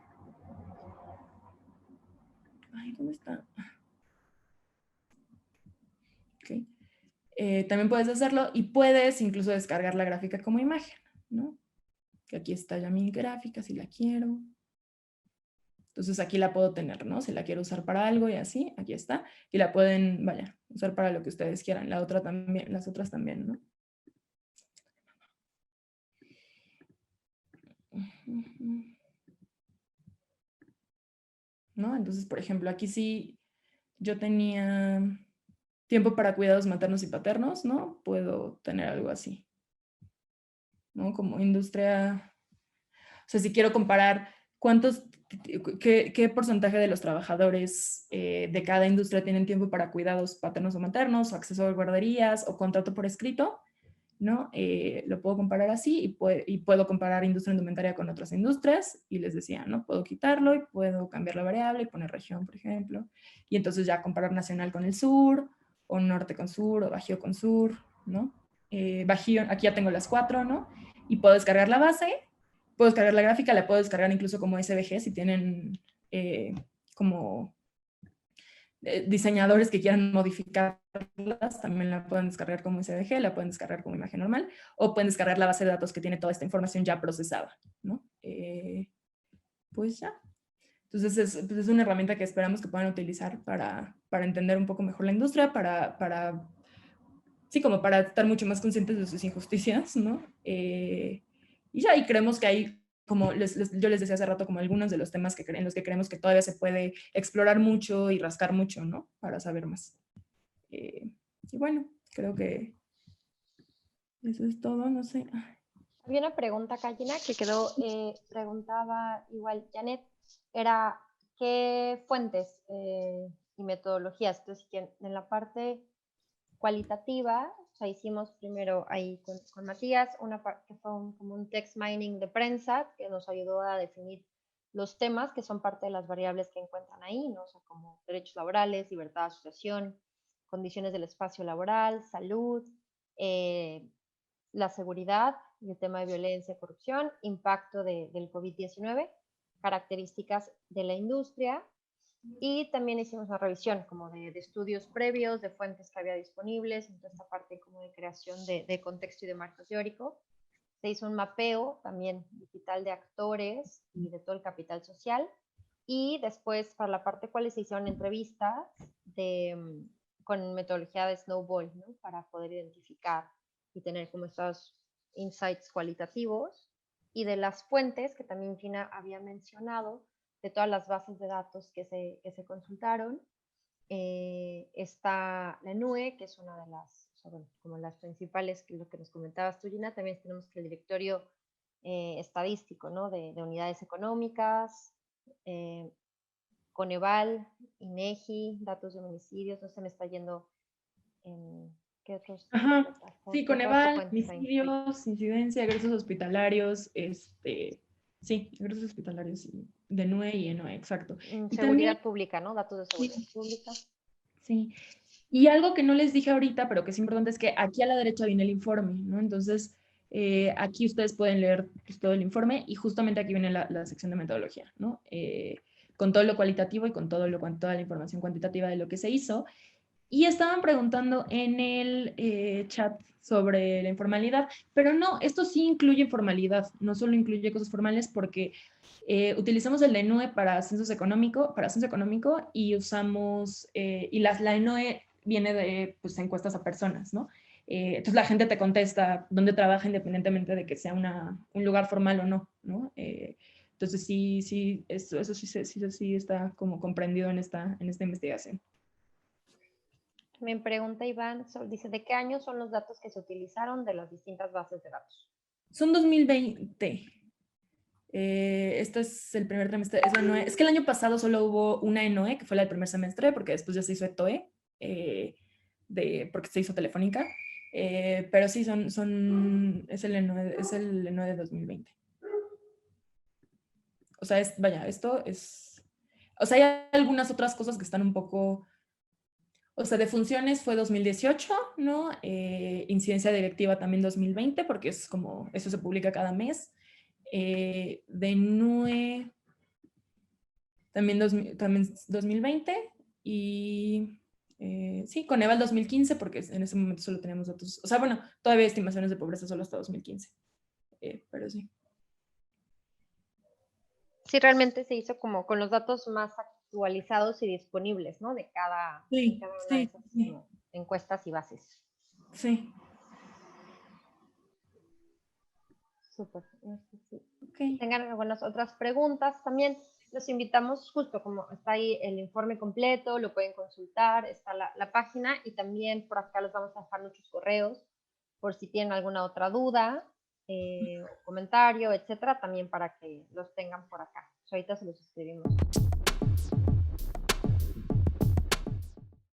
¿dónde está? Okay. También puedes hacerlo y puedes incluso descargar la gráfica como imagen, ¿no? Que aquí está ya mi gráfica, si la quiero. Entonces aquí la puedo tener, ¿no? Si la quiero usar para algo y así, aquí está. Y la pueden, vaya, usar para lo que ustedes quieran. La otra también, las otras también, ¿no? ¿No? Entonces, por ejemplo, aquí sí yo tenía tiempo para cuidados maternos y paternos, ¿no? Puedo tener algo así, ¿no? Como industria, o sea, si quiero comparar qué porcentaje de los trabajadores de cada industria tienen tiempo para cuidados paternos o maternos, o acceso a guarderías, o contrato por escrito, ¿no? Lo puedo comparar así y puedo comparar industria indumentaria con otras industrias y les decía, ¿no? Puedo quitarlo y puedo cambiar la variable y poner región, por ejemplo. Y entonces ya comparar nacional con el sur, o norte con sur, o bajío con sur, ¿no? Bajío, aquí ya tengo las 4, ¿no? Y puedo descargar la base, puedo descargar la gráfica, la puedo descargar incluso como SVG si tienen como diseñadores que quieran modificarlas, también la pueden descargar como SVG, la pueden descargar como imagen normal, o pueden descargar la base de datos que tiene toda esta información ya procesada, ¿no? Pues ya. Entonces es una herramienta que esperamos que puedan utilizar para entender un poco mejor la industria, sí, como para estar mucho más conscientes de sus injusticias, ¿no? Y ya, y creemos que hay, como yo les decía hace rato, como algunos de los temas en los que creemos que todavía se puede explorar mucho y rascar mucho, ¿no? Para saber más. Y bueno, creo que eso es todo, no sé. Había una pregunta acá, Gina, que quedó, preguntaba igual Janet, era ¿qué fuentes y metodologías? Entonces, en la parte cualitativa, o sea, hicimos primero ahí con Matías, una parte que fue como un text mining de prensa, que nos ayudó a definir los temas que son parte de las variables que encuentran ahí, ¿no? O sea, como derechos laborales, libertad de asociación, condiciones del espacio laboral, salud, la seguridad, el tema de violencia, corrupción, impacto del COVID-19, características de la industria, y también hicimos una revisión como de estudios previos, de fuentes que había disponibles, en toda esta parte como de creación de contexto y de marco teórico. Se hizo un mapeo también digital de actores y de todo el capital social. Y después, para la parte cual se hicieron entrevistas con metodología de Snowball, ¿no? Para poder identificar y tener como estos insights cualitativos. Y de las fuentes que también Gina había mencionado, de todas las bases de datos que se consultaron, está la NUE, que es una de las, o sea, bueno, como las principales, que lo que nos comentabas tú, Gina. También tenemos que el directorio estadístico, ¿no? de unidades económicas, Coneval, INEGI, datos de homicidios, no se me está yendo en qué otros. Ajá. Sí, Coneval, fuentes hay. homicidios, incidencia, egresos hospitalarios, sí, egresos hospitalarios de NUE y ENOE, exacto. Y Seguridad también, pública, ¿no? Datos de seguridad pública. sí. Y algo que no les dije ahorita, pero que es importante, es que aquí a la derecha viene el informe, ¿no? Entonces, aquí ustedes pueden leer pues, todo el informe y justamente aquí viene la sección de metodología, ¿no? Con todo lo cualitativo y con toda la información cuantitativa de lo que se hizo. Y estaban preguntando en el chat sobre la informalidad, pero no, esto sí incluye informalidad, no solo incluye cosas formales, porque utilizamos el de ENOE para censo económico y usamos, la ENOE viene de pues, encuestas a personas, ¿no? Entonces la gente te contesta dónde trabaja independientemente de que sea un lugar formal o no, ¿no? Entonces sí, eso sí está como comprendido en esta investigación. Me pregunta Iván, dice, ¿de qué año son los datos que se utilizaron de las distintas bases de datos? Son 2020. Esto es el primer trimestre. Es que el año pasado solo hubo una ENOE, que fue la del primer semestre, porque después ya se hizo ETOE, porque se hizo telefónica. Pero sí, es el ENOE de 2020. O sea, esto es... O sea, hay algunas otras cosas que están un poco, o sea, de funciones fue 2018, ¿no? Incidencia directiva también 2020, porque es como, eso se publica cada mes. De NUE también, también 2020 y sí, Coneval 2015, porque en ese momento solo teníamos datos, o sea, bueno, todavía hay estimaciones de pobreza solo hasta 2015, pero sí. Sí, realmente se hizo como con los datos más actualizados y disponibles, ¿no? De Sí, cada una de sí, esas sí, como encuestas y bases. sí. Súper. No sé si Ok. tengan algunas otras preguntas. También los invitamos, justo como está ahí el informe completo, lo pueden consultar, está la página y también por acá les vamos a dejar muchos correos por si tienen alguna otra duda, comentario, etcétera, también para que los tengan por acá. Ahorita se los escribimos.